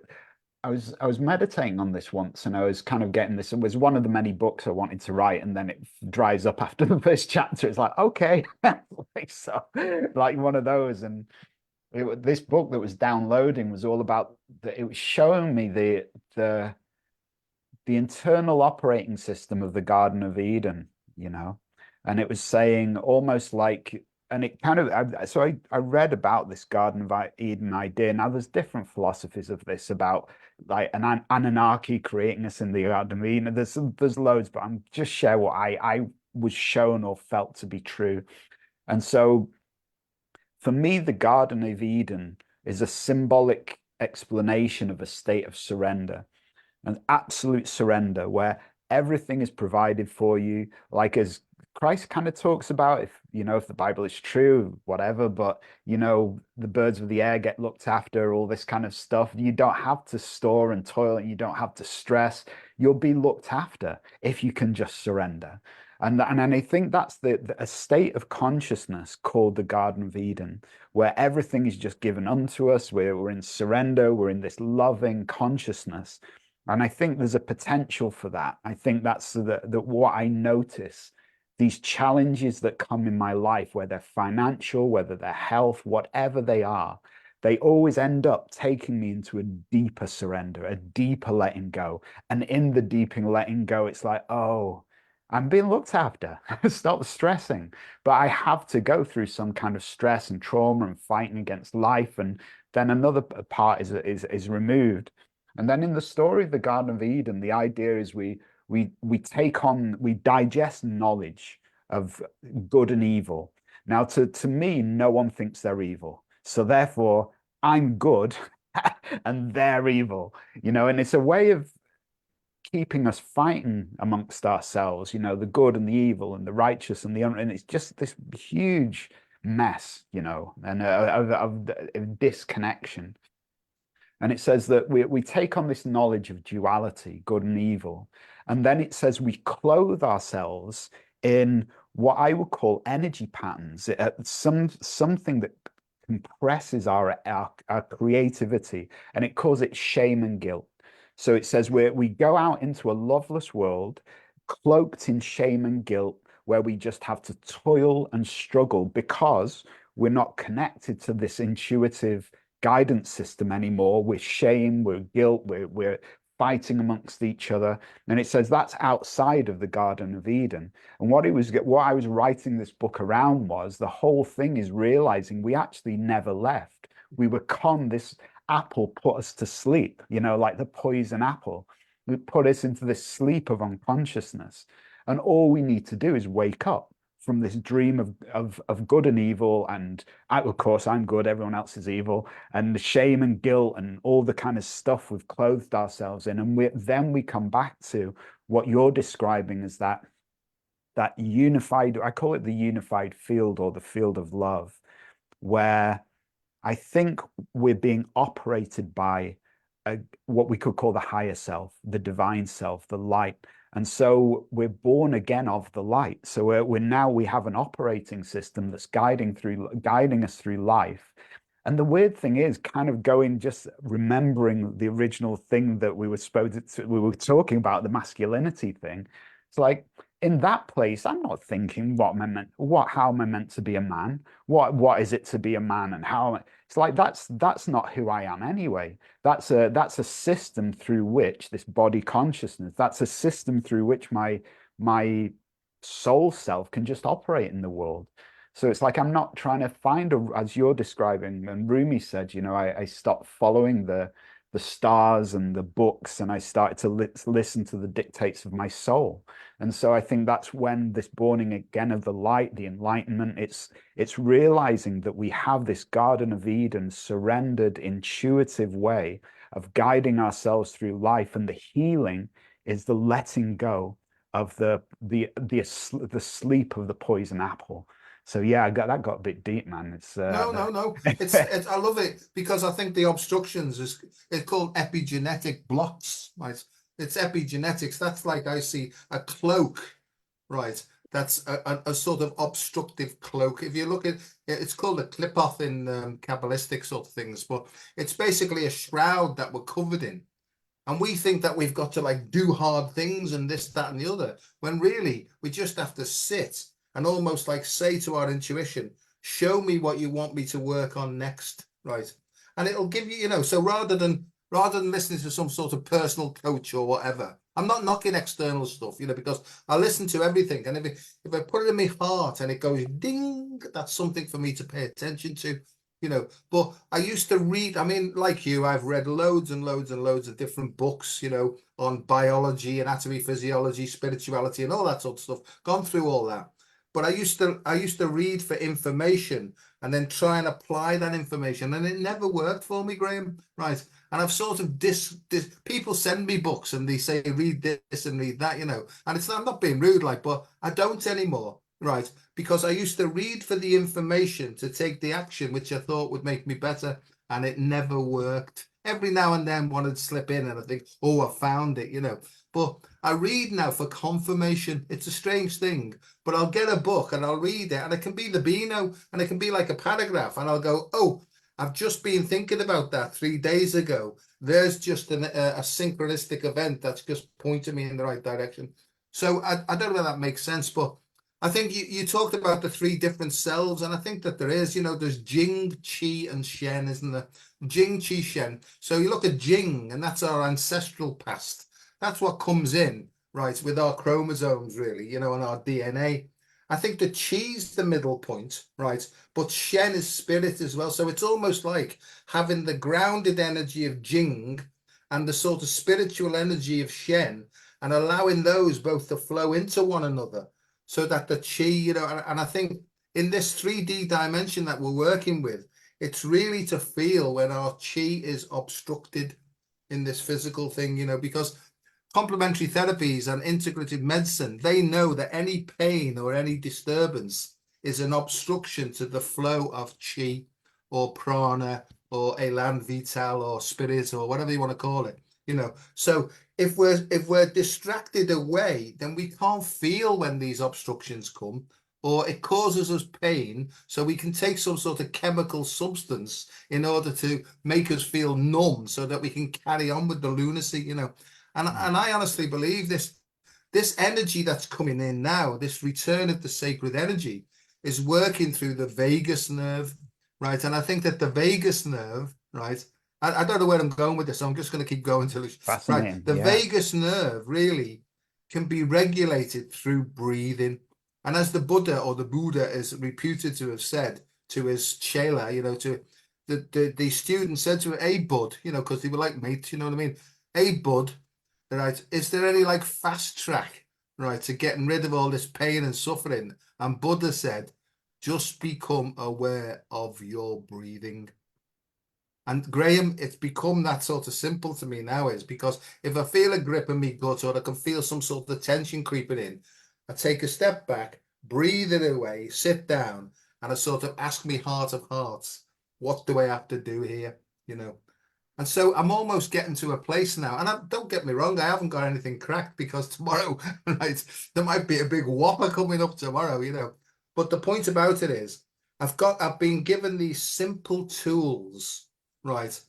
I was meditating on this once, and I was kind of getting this. It was one of the many books I wanted to write, and then it dries up after the first chapter. It's like, okay, like so, like one of those. And this book that was downloading was all about it was showing me the the internal operating system of the Garden of Eden, you know, and it was saying almost like, and it kind of, I read about this Garden of Eden idea. Now, there's different philosophies of this about like an Anunnaki creating us in the Garden of Eden. There's loads, but I'm just share what I was shown or felt to be true. And so for me, the Garden of Eden is a symbolic explanation of a state of surrender, an absolute surrender where everything is provided for you, like as Christ kind of talks about, if the Bible is true, whatever, but the birds of the air get looked after, all this kind of stuff. You don't have to store and toil, and you don't have to stress. You'll be looked after if you can just surrender. And I think that's a state of consciousness called the Garden of Eden, where everything is just given unto us. We're in surrender, we're in this loving consciousness. And I think there's a potential for that. I think that's what I notice. These challenges that come in my life, whether they're financial, whether they're health, whatever they always end up taking me into a deeper surrender, a deeper letting go. And in the deeper letting go, it's like, oh, I'm being looked after. Stop stressing. But I have to go through some kind of stress and trauma and fighting against life. And then another part is removed. And then in the story of the Garden of Eden, the idea is we digest knowledge of good and evil. Now, to me, no one thinks they're evil. So therefore, I'm good and they're evil, and it's a way of keeping us fighting amongst ourselves, the good and the evil and the righteous and and it's just this huge mess, and of disconnection. And it says that we take on this knowledge of duality, good and evil. And then it says we clothe ourselves in what I would call energy patterns, something that compresses our creativity, and it calls it shame and guilt. So it says we go out into a loveless world, cloaked in shame and guilt, where we just have to toil and struggle because we're not connected to this intuitive guidance system anymore. We're shame, we're guilt, we're fighting amongst each other. And it says that's outside of the Garden of Eden. And what I was writing this book around was the whole thing is realizing we actually never left. We were this apple put us to sleep, like the poison apple. It put us into this sleep of unconsciousness. And all we need to do is wake up from this dream of good and evil, and of course I'm good, everyone else is evil, and the shame and guilt and all the kind of stuff we've clothed ourselves in, and then we come back to what you're describing as that unified, I call it the unified field or the field of love, where I think we're being operated by what we could call the higher self, the divine self, the light. And so we're born again of the light. So we have an operating system that's guiding us through life. And the weird thing is kind of just remembering the original thing that we were talking about, the masculinity thing. It's like in that place, I'm not thinking how am I meant to be a man? What is it to be a man, and it's like that's not who I am anyway. That's a system through which this body consciousness, that's a system through which my soul self can just operate in the world. So it's like I'm not trying to find as you're describing, and Rumi said, I stopped following the stars and the books, and I started to listen to the dictates of my soul. And so I think that's when this borning again of the light, the enlightenment, it's realizing that we have this Garden of Eden surrendered, intuitive way of guiding ourselves through life, and the healing is the letting go of the sleep of the poison apple. So yeah, that got a bit deep, man. No. It's I love it because I think the obstructions it's called epigenetic blocks, right? It's epigenetics. That's like I see a cloak, right? That's a sort of obstructive cloak. If you look at it's called a klipoth in Kabbalistic sort of things, but it's basically a shroud that we're covered in. And we think that we've got to like do hard things and this, that, and the other, when really we just have to sit and almost like say to our intuition, show me what you want me to work on next, right? And it'll give you, so rather than listening to some sort of personal coach or whatever, I'm not knocking external stuff, because I listen to everything. And if I put it in my heart and it goes ding, that's something for me to pay attention to. But I used to read, I mean, like you, I've read loads and loads and loads of different books, on biology, anatomy, physiology, spirituality, and all that sort of stuff. Gone through all that. But I used to read for information and then try and apply that information, and it never worked for me, Graeme. Right. And I've sort of people send me books and they say read this and read that, and I'm not being rude, but I don't anymore. Right, because I used to read for the information to take the action, which I thought would make me better, and it never worked. Every now and then one would slip in and I think, oh, I found it, But I read now for confirmation. It's a strange thing, but I'll get a book and I'll read it, and it can be the Beano, and it can be like a paragraph, and I'll go, oh, I've just been thinking about that 3 days ago. There's just a synchronistic event that's just pointing me in the right direction. So I don't know if that makes sense, but I think you talked about the 3 different selves, and I think that there is, there's Jing, Qi, and Shen, isn't there? Jing, Qi, Shen. So you look at Jing, and that's our ancestral past. That's what comes in, right, with our chromosomes, really, and our DNA. I think the Qi's the middle point, right, but Shen is spirit as well. So it's almost like having the grounded energy of Jing and the sort of spiritual energy of Shen, and allowing those both to flow into one another, so that the Qi, and I think in this 3D dimension that we're working with, it's really to feel when our Qi is obstructed in this physical thing, because complementary therapies and integrative medicine, they know that any pain or any disturbance is an obstruction to the flow of Qi or prana or elan vital or spirit or whatever you want to call it, So if we're distracted away, then we can't feel when these obstructions come, or it causes us pain. So we can take some sort of chemical substance in order to make us feel numb, so that we can carry on with the lunacy, And I honestly believe this energy that's coming in now, this return of the sacred energy, is working through the vagus nerve, right? And I think that the vagus nerve, right? I don't know where I'm going with this, so I'm just going to keep going till it's fascinating. Right. The vagus nerve really can be regulated through breathing. And as the Buddha or the Buddha is reputed to have said to his chela, to the student said to him, hey, bud, because they were like mates, you know what I mean? Hey, bud, right, is there any like fast track, right, to getting rid of all this pain and suffering? And Buddha said, just become aware of your breathing. And Graeme, it's become that sort of simple to me now, is because if I feel a grip in my gut, or I can feel some sort of tension creeping in, I take a step back, breathe it away, sit down, and I sort of ask me heart of hearts, what do I have to do here? And so I'm almost getting to a place now, and don't get me wrong, I haven't got anything cracked because tomorrow, right, there might be a big whopper coming up tomorrow, you know. But the point about it is, I've been given these simple tools, right,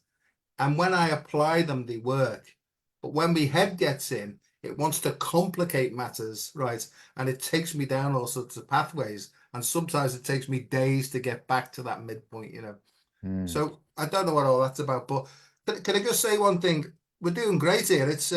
and when I apply them, they work. But when my head gets in, it wants to complicate matters, right, and it takes me down all sorts of pathways, and sometimes it takes me days to get back to that midpoint, you know. Mm, So I don't know what all that's about, but can I just say one thing? We're doing great here. It's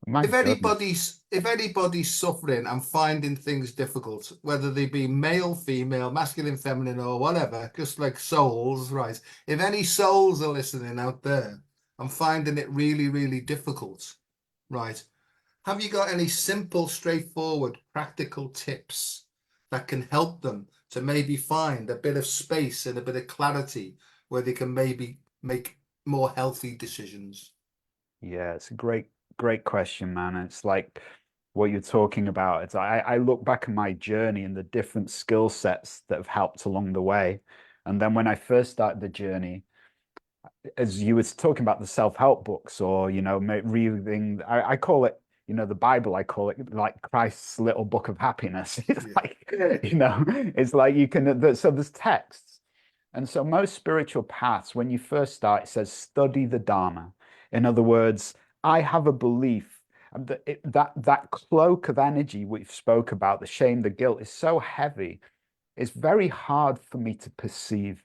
my goodness. if anybody's suffering and finding things difficult, whether they be male, female, masculine, feminine, or whatever, just like souls, right? If any souls are listening out there and finding it really, really difficult, right? Have you got any simple, straightforward, practical tips that can help them to maybe find a bit of space and a bit of clarity where they can maybe make more healthy decisions? Yeah, it's a great question, man. It's like what you're talking about. It's I look back at my journey and the different skill sets that have helped along the way. And then when I first started the journey, as you were talking about the self-help books or, reading, I call it, the Bible, I call it like Christ's little book of happiness. It's Yeah. like, it's like you can, so there's texts. And so most spiritual paths, when you first start, it says, study the Dharma. In other words, I have a belief that cloak of energy we've spoke about, the shame, the guilt, is so heavy. It's very hard for me to perceive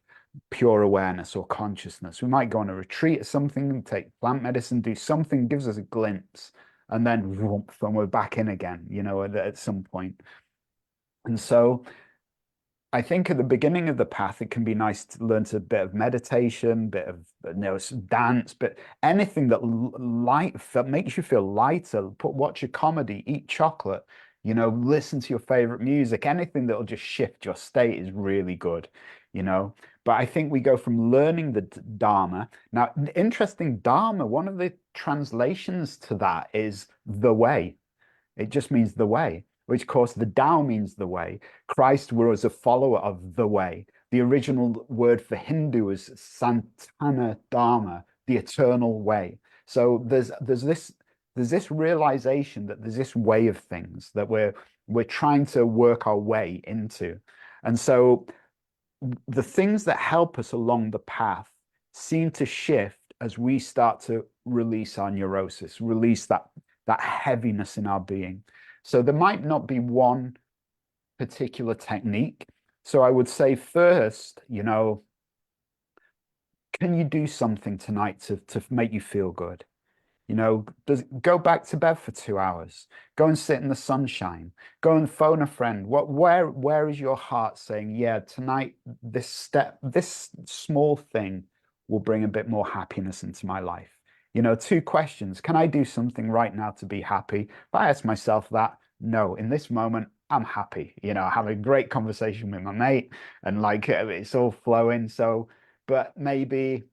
pure awareness or consciousness. We might go on a retreat or something and take plant medicine, do something, gives us a glimpse, and then whoomp, and we're back in again, at some point. And so I think at the beginning of the path, it can be nice to learn a bit of meditation, bit of some dance, but anything that that makes you feel lighter. Watch a comedy, eat chocolate, listen to your favorite music. Anything that'll just shift your state is really good, you know. But I think we go from learning the Dharma. Now, interesting Dharma, one of the translations to that is the way. It just means the way, which of course the Tao means the way. Christ was a follower of the way. The original word for Hindu is Santana Dharma, the eternal way. So there's this realization that there's this way of things that we're trying to work our way into. And so the things that help us along the path seem to shift as we start to release our neurosis, release that heaviness in our being. So there might not be one particular technique. So I would say first, can you do something tonight to make you feel good? Go back to bed for 2 hours. Go and sit in the sunshine. Go and phone a friend. Where is your heart saying, yeah, tonight this small thing will bring a bit more happiness into my life? Two questions. Can I do something right now to be happy? If I ask myself that, no, in this moment, I'm happy. I have a great conversation with my mate and like it's all flowing. So, but maybe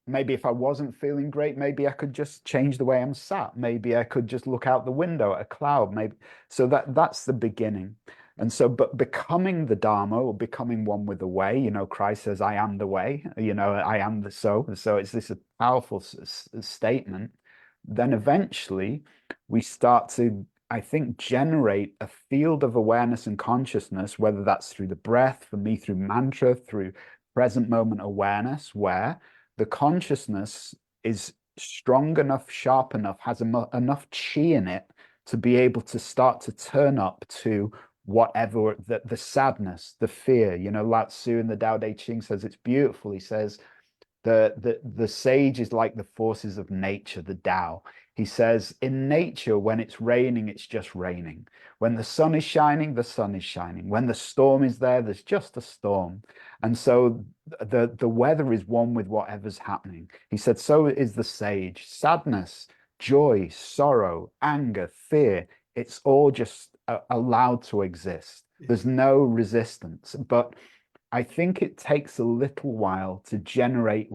if I wasn't feeling great, maybe I could just change the way I'm sat. Maybe I could just look out the window at a cloud. Maybe so that's the beginning. And so, but becoming the Dharma or becoming one with the way, Christ says, I am the way, I am the so. So it's this powerful statement. Then eventually we start to, I think, generate a field of awareness and consciousness, whether that's through the breath, for me, through mantra, through present moment awareness, where the consciousness is strong enough, sharp enough, has enough chi in it to be able to start to turn up to whatever the sadness, the fear. Lao Tzu in the Tao Te Ching says it's beautiful. He says the sage is like the forces of nature, the Tao. He says, in nature, when it's raining, it's just raining. When the sun is shining, the sun is shining. When the storm is there, there's just a storm. And so the weather is one with whatever's happening. He said, so is the sage. Sadness, joy, sorrow, anger, fear, it's all just allowed to exist. Yeah. There's no resistance. But I think it takes a little while to generate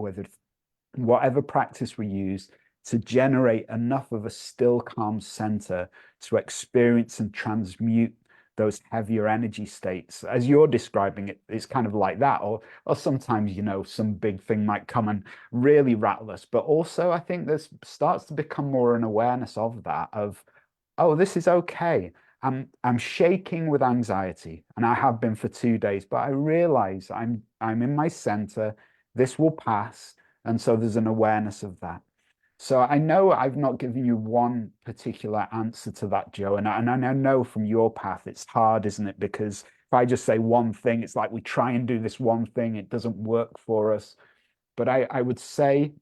whatever practice we use to generate enough of a still calm center to experience and transmute those heavier energy states. As you're describing it, it's kind of like that. Or sometimes, some big thing might come and really rattle us. But also I think there starts to become more an awareness of that, of, oh, this is okay. I'm shaking with anxiety, and I have been for 2 days, but I realize I'm in my center. This will pass. And so there's an awareness of that. So I know I've not given you one particular answer to that, Joe. And I know from your path, it's hard, isn't it? Because if I just say one thing, it's like we try and do this one thing, it doesn't work for us. But I would say,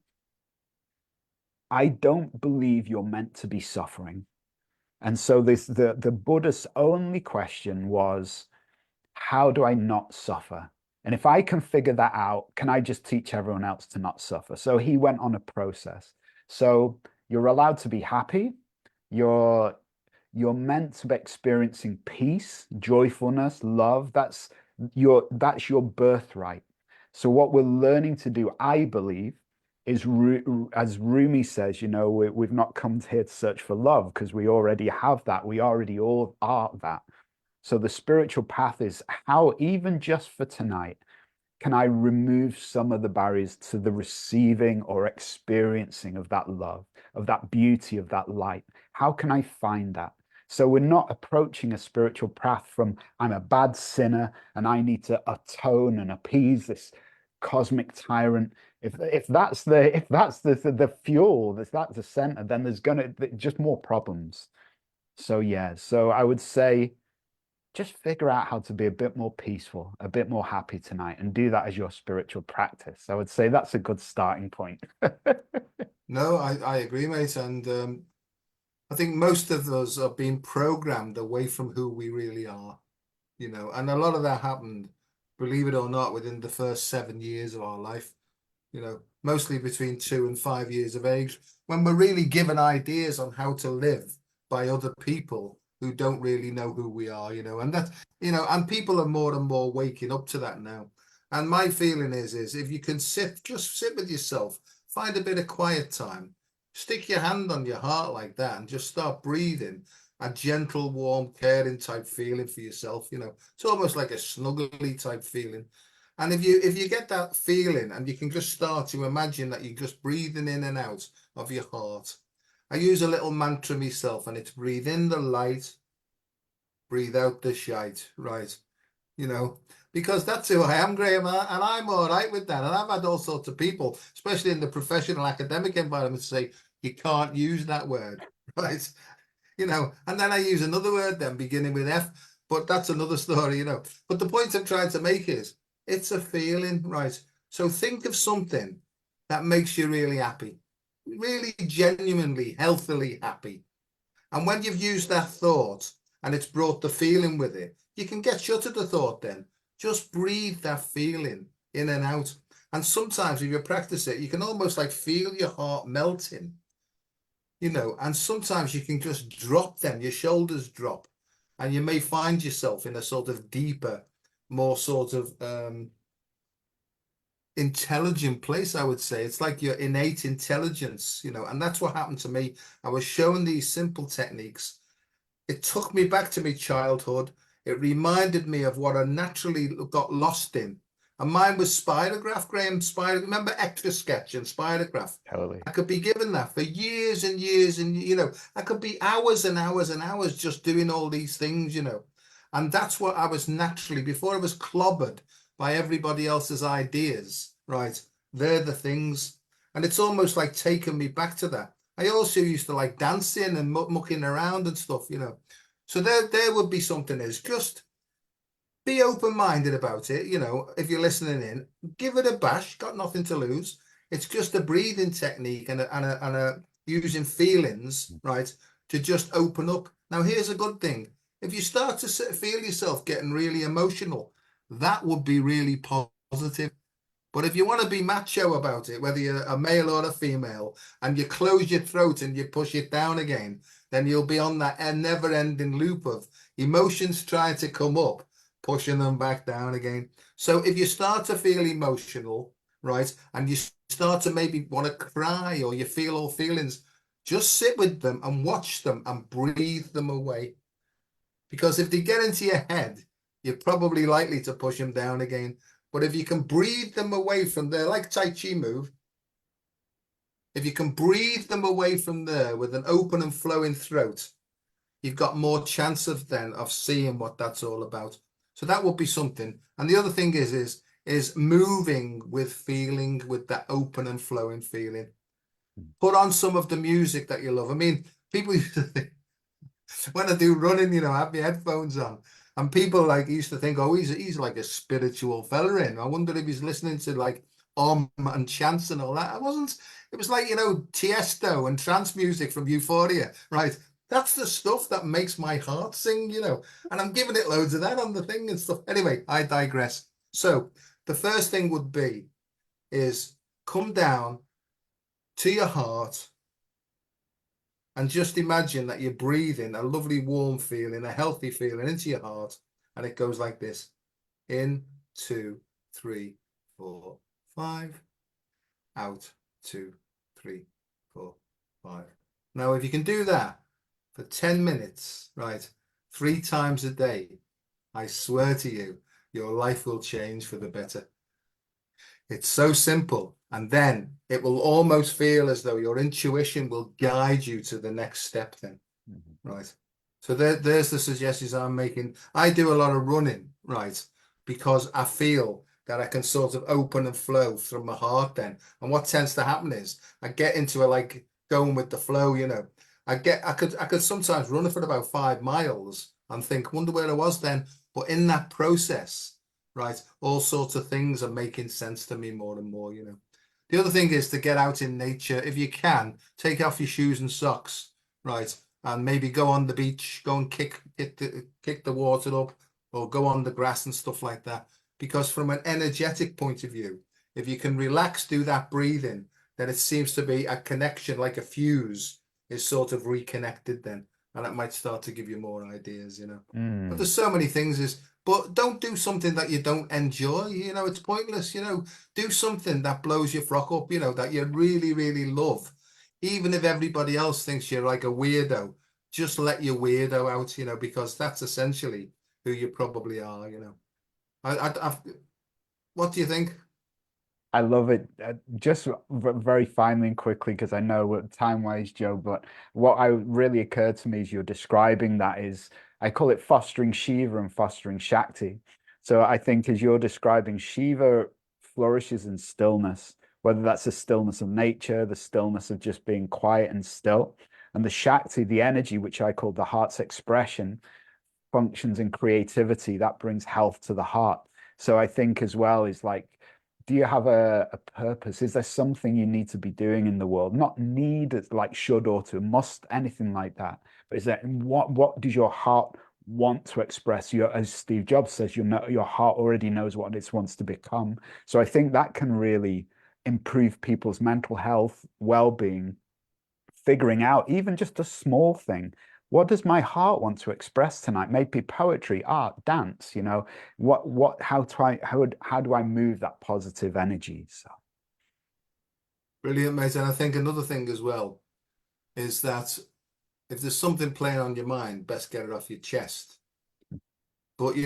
I don't believe you're meant to be suffering. And so the Buddha's only question was, how do I not suffer? And if I can figure that out, can I just teach everyone else to not suffer? So he went on a process. So you're allowed to be happy. You're you're meant to be experiencing peace, joyfulness, love. That's your birthright. So what we're learning to do, I believe, is as Rumi says, we've not come here to search for love because we already have that. We already all are that. So the spiritual path is how, even just for tonight, can I remove some of the barriers to the receiving or experiencing of that love, of that beauty, of that light? How can I find that? So we're not approaching a spiritual path from, I'm a bad sinner and I need to atone and appease this cosmic tyrant. If that's the fuel, if that's the center, then there's gonna just more problems. So yeah, so I would say, just figure out how to be a bit more peaceful, a bit more happy tonight, and do that as your spiritual practice. I would say that's a good starting point. No, I agree, mate. And I think most of us are being programmed away from who we really are, and a lot of that happened, believe it or not, within the first 7 years of our life, mostly between 2 and 5 years of age, when we're really given ideas on how to live by other people who don't really know who we are, and and people are more and more waking up to that now. And my feeling is if you can just sit with yourself, find a bit of quiet time, stick your hand on your heart like that, and just start breathing a gentle, warm, caring type feeling for yourself. It's almost like a snuggly type feeling. And if you get that feeling and you can just start to imagine that you're just breathing in and out of your heart. I use a little mantra myself, and it's breathe in the light, breathe out the shite, right? Because that's who I am, Graham, and I'm all right with that. And I've had all sorts of people, especially in the professional academic environment, say you can't use that word, right? And then I use another word then beginning with F, but that's another story. But the point I'm trying to make is it's a feeling, right? So think of something that makes you really happy, really genuinely, healthily happy. And when you've used that thought and it's brought the feeling with it, you can get shut of the thought then. Just breathe that feeling in and out. And sometimes if you practice it, you can almost like feel your heart melting, and sometimes you can just drop them, your shoulders drop, and you may find yourself in a sort of deeper, more sort of intelligent place, I would say. It's like your innate intelligence, and that's what happened to me. I was shown these simple techniques. It took me back to my childhood. It reminded me of what I naturally got lost in. And mine was Spirograph, Graham. Remember Etch-a-Sketch and Spirograph? Totally. I could be given that for years and years, and I could be hours and hours and hours just doing all these things, and that's what I was naturally, before I was clobbered by everybody else's ideas, right? They're the things, and it's almost like taking me back to that. I also used to like dancing and mucking around and stuff, so there would be something is just be open-minded about it. If you're listening in, give it a bash, got nothing to lose. It's just a breathing technique and a using feelings, right, to just open up. Now here's a good thing. If you start to feel yourself getting really emotional, that would be really positive. But if you want to be macho about it, whether you're a male or a female, and you close your throat and you push it down again, then you'll be on that never-ending loop of emotions trying to come up, pushing them back down again. So if you start to feel emotional, right, and you start to maybe want to cry, or you feel all feelings, just sit with them and watch them and breathe them away. because if they get into your head, you're probably likely to push them down again. But if you can breathe them away from there, like Tai Chi move, if you can breathe them away from there with an open and flowing throat, you've got more chance of then of seeing what that's all about. So that would be something. And the other thing is moving with feeling, with that open and flowing feeling. Put on some of the music that you love. I mean, people used to think, when I do running, I have my headphones on, and people like used to think, oh, he's like a spiritual fella in. I wonder if he's listening to like and chants and all that. I wasn't. It was like, Tiesto and trance music from Euphoria, right? That's the stuff that makes my heart sing, and I'm giving it loads of that on the thing and stuff. Anyway, I digress. So the first thing would be is come down to your heart and just imagine that you're breathing a lovely warm feeling, a healthy feeling into your heart. And it goes like this. In, 2, 3, 4, 5. Out, 2, 3, 4, 5. Now, if you can do that for 10 minutes, right, 3 times a day, I swear to you, your life will change for the better. It's so simple. And then it will almost feel as though your intuition will guide you to the next step then. Right. So there's the suggestions I'm making. I do a lot of running, right, because I feel that I can sort of open and flow from my heart then. And what tends to happen is I get into a like going with the flow, I could sometimes run it for about 5 miles and think, wonder where I was then. But in that process, right, all sorts of things are making sense to me more and more, The other thing is to get out in nature. If you can, take off your shoes and socks, right? And maybe go on the beach, go and kick the water up, or go on the grass and stuff like that. Because from an energetic point of view, if you can relax, do that breathing, then it seems to be a connection, like a fuse is sort of reconnected then. And it might start to give you more ideas, But there's so many things but don't do something that you don't enjoy, it's pointless, do something that blows your frock up, that you really, really love. Even if everybody else thinks you're like a weirdo, just let your weirdo out, because that's essentially who you probably are, what do you think? I love it. Just very finally and quickly, because I know what time-wise, Joe, but what really occurred to me as you're describing that is, I call it fostering Shiva and fostering Shakti. So I think as you're describing, Shiva flourishes in stillness, whether that's the stillness of nature, the stillness of just being quiet and still. And the Shakti, the energy, which I call the heart's expression, functions in creativity that brings health to the heart. So I think as well is like, do you have a purpose? Is there something you need to be doing in the world? Not need like should or to must, anything like that. But is that what does your heart want to express? As Steve Jobs says, your heart already knows what it wants to become. So I think that can really improve people's mental health, well-being, figuring out even just a small thing. What does my heart want to express tonight? Maybe poetry, art, dance, how do I move that positive energy? So Brilliant, mate. And I think another thing as well is that if there's something playing on your mind, best get it off your chest. But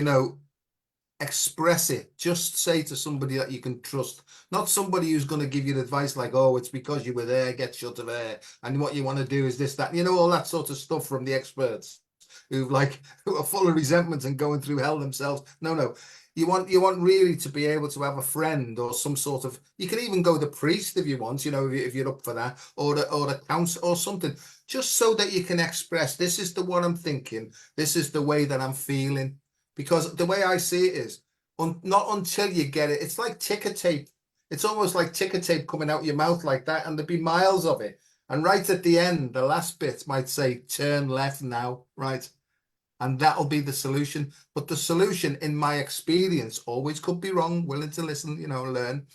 express it. Just say to somebody that you can trust, not somebody who's going to give you advice like, oh, it's because you were there, get shut of there, and what you want to do is this, that, all that sort of stuff from the experts who are full of resentment and going through hell themselves. No. You want really to be able to have a friend or some sort of, you can even go the priest if you want, if you're up for that, or the counsel or something, just so that you can express, this is the what I'm thinking, this is the way that I'm feeling. Because the way I see it is, not until you get it, it's like ticker tape. It's almost like ticker tape coming out your mouth like that, and there'd be miles of it. And right at the end, the last bit might say, turn left now, right? And that'll be the solution. But the solution, in my experience, always could be wrong, willing to listen, learn.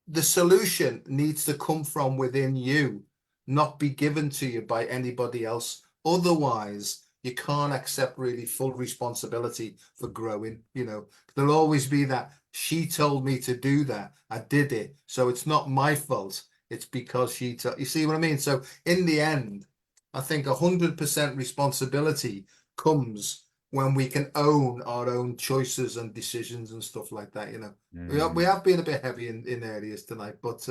The solution needs to come from within you, not be given to you by anybody else. Otherwise, you can't accept really full responsibility for growing. There'll always be that, she told me to do that, I did it, so it's not my fault, it's because she told. You see what I mean? So in the end, I think 100% responsibility comes when we can own our own choices and decisions and stuff like that. We have been a bit heavy in areas tonight, but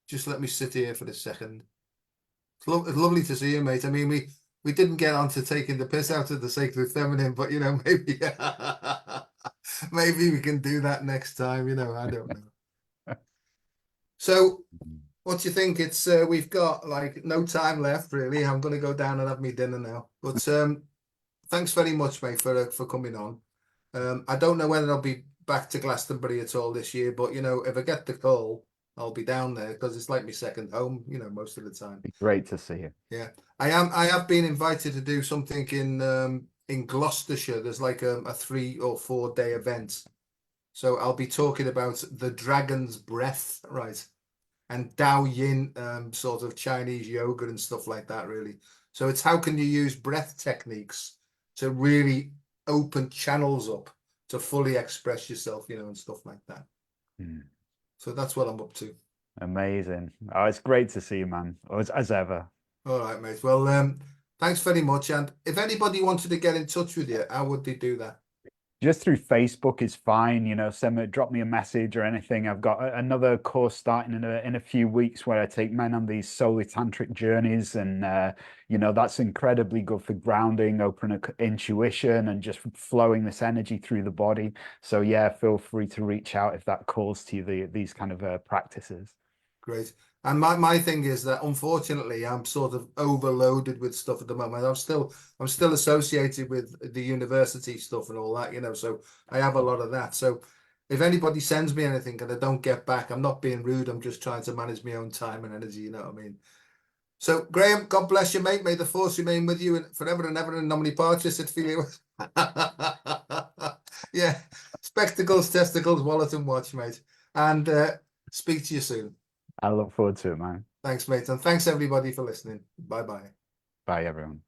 just let me sit here for a second. It's lovely to see you, mate. I mean, we didn't get on to taking the piss out of the sacred feminine, but maybe maybe we can do that next time. I don't know. So, what do you think? It's we've got like no time left, really. I'm gonna go down and have my dinner now. But thanks very much, mate, for coming on. I don't know whether I'll be back to Glastonbury at all this year, but if I get the call, I'll be down there because it's like my second home, most of the time. Great to see you. Yeah, I have been invited to do something in Gloucestershire. There's like a 3 or 4 day event. So I'll be talking about the dragon's breath, right? And Dao Yin, sort of Chinese yoga and stuff like that, really. So it's how can you use breath techniques to really open channels up to fully express yourself, and stuff like that. So that's what I'm up to. Amazing. Oh, it's great to see you, man. As ever. All right, mate. Well, thanks very much. And if anybody wanted to get in touch with you, how would they do that? Just through Facebook is fine, drop me a message or anything. I've got another course starting in a few weeks where I take men on these solely tantric journeys, and that's incredibly good for grounding, opening intuition, and just flowing this energy through the body. So yeah, feel free to reach out if that calls to you, these kind of practices. Great. And my thing is that unfortunately I'm sort of overloaded with stuff at the moment. I'm still associated with the university stuff and all that, so I have a lot of that. So if anybody sends me anything and I don't get back, I'm not being rude. I'm just trying to manage my own time and energy, you know what I mean? So Graeme, God bless you, mate. May the force remain with you and forever and ever in nomine Patris et Filii. Yeah. Spectacles, testicles, wallet and watch, mate. And speak to you soon. I look forward to it, man. Thanks, mate. And thanks, everybody, for listening. Bye-bye. Bye, everyone.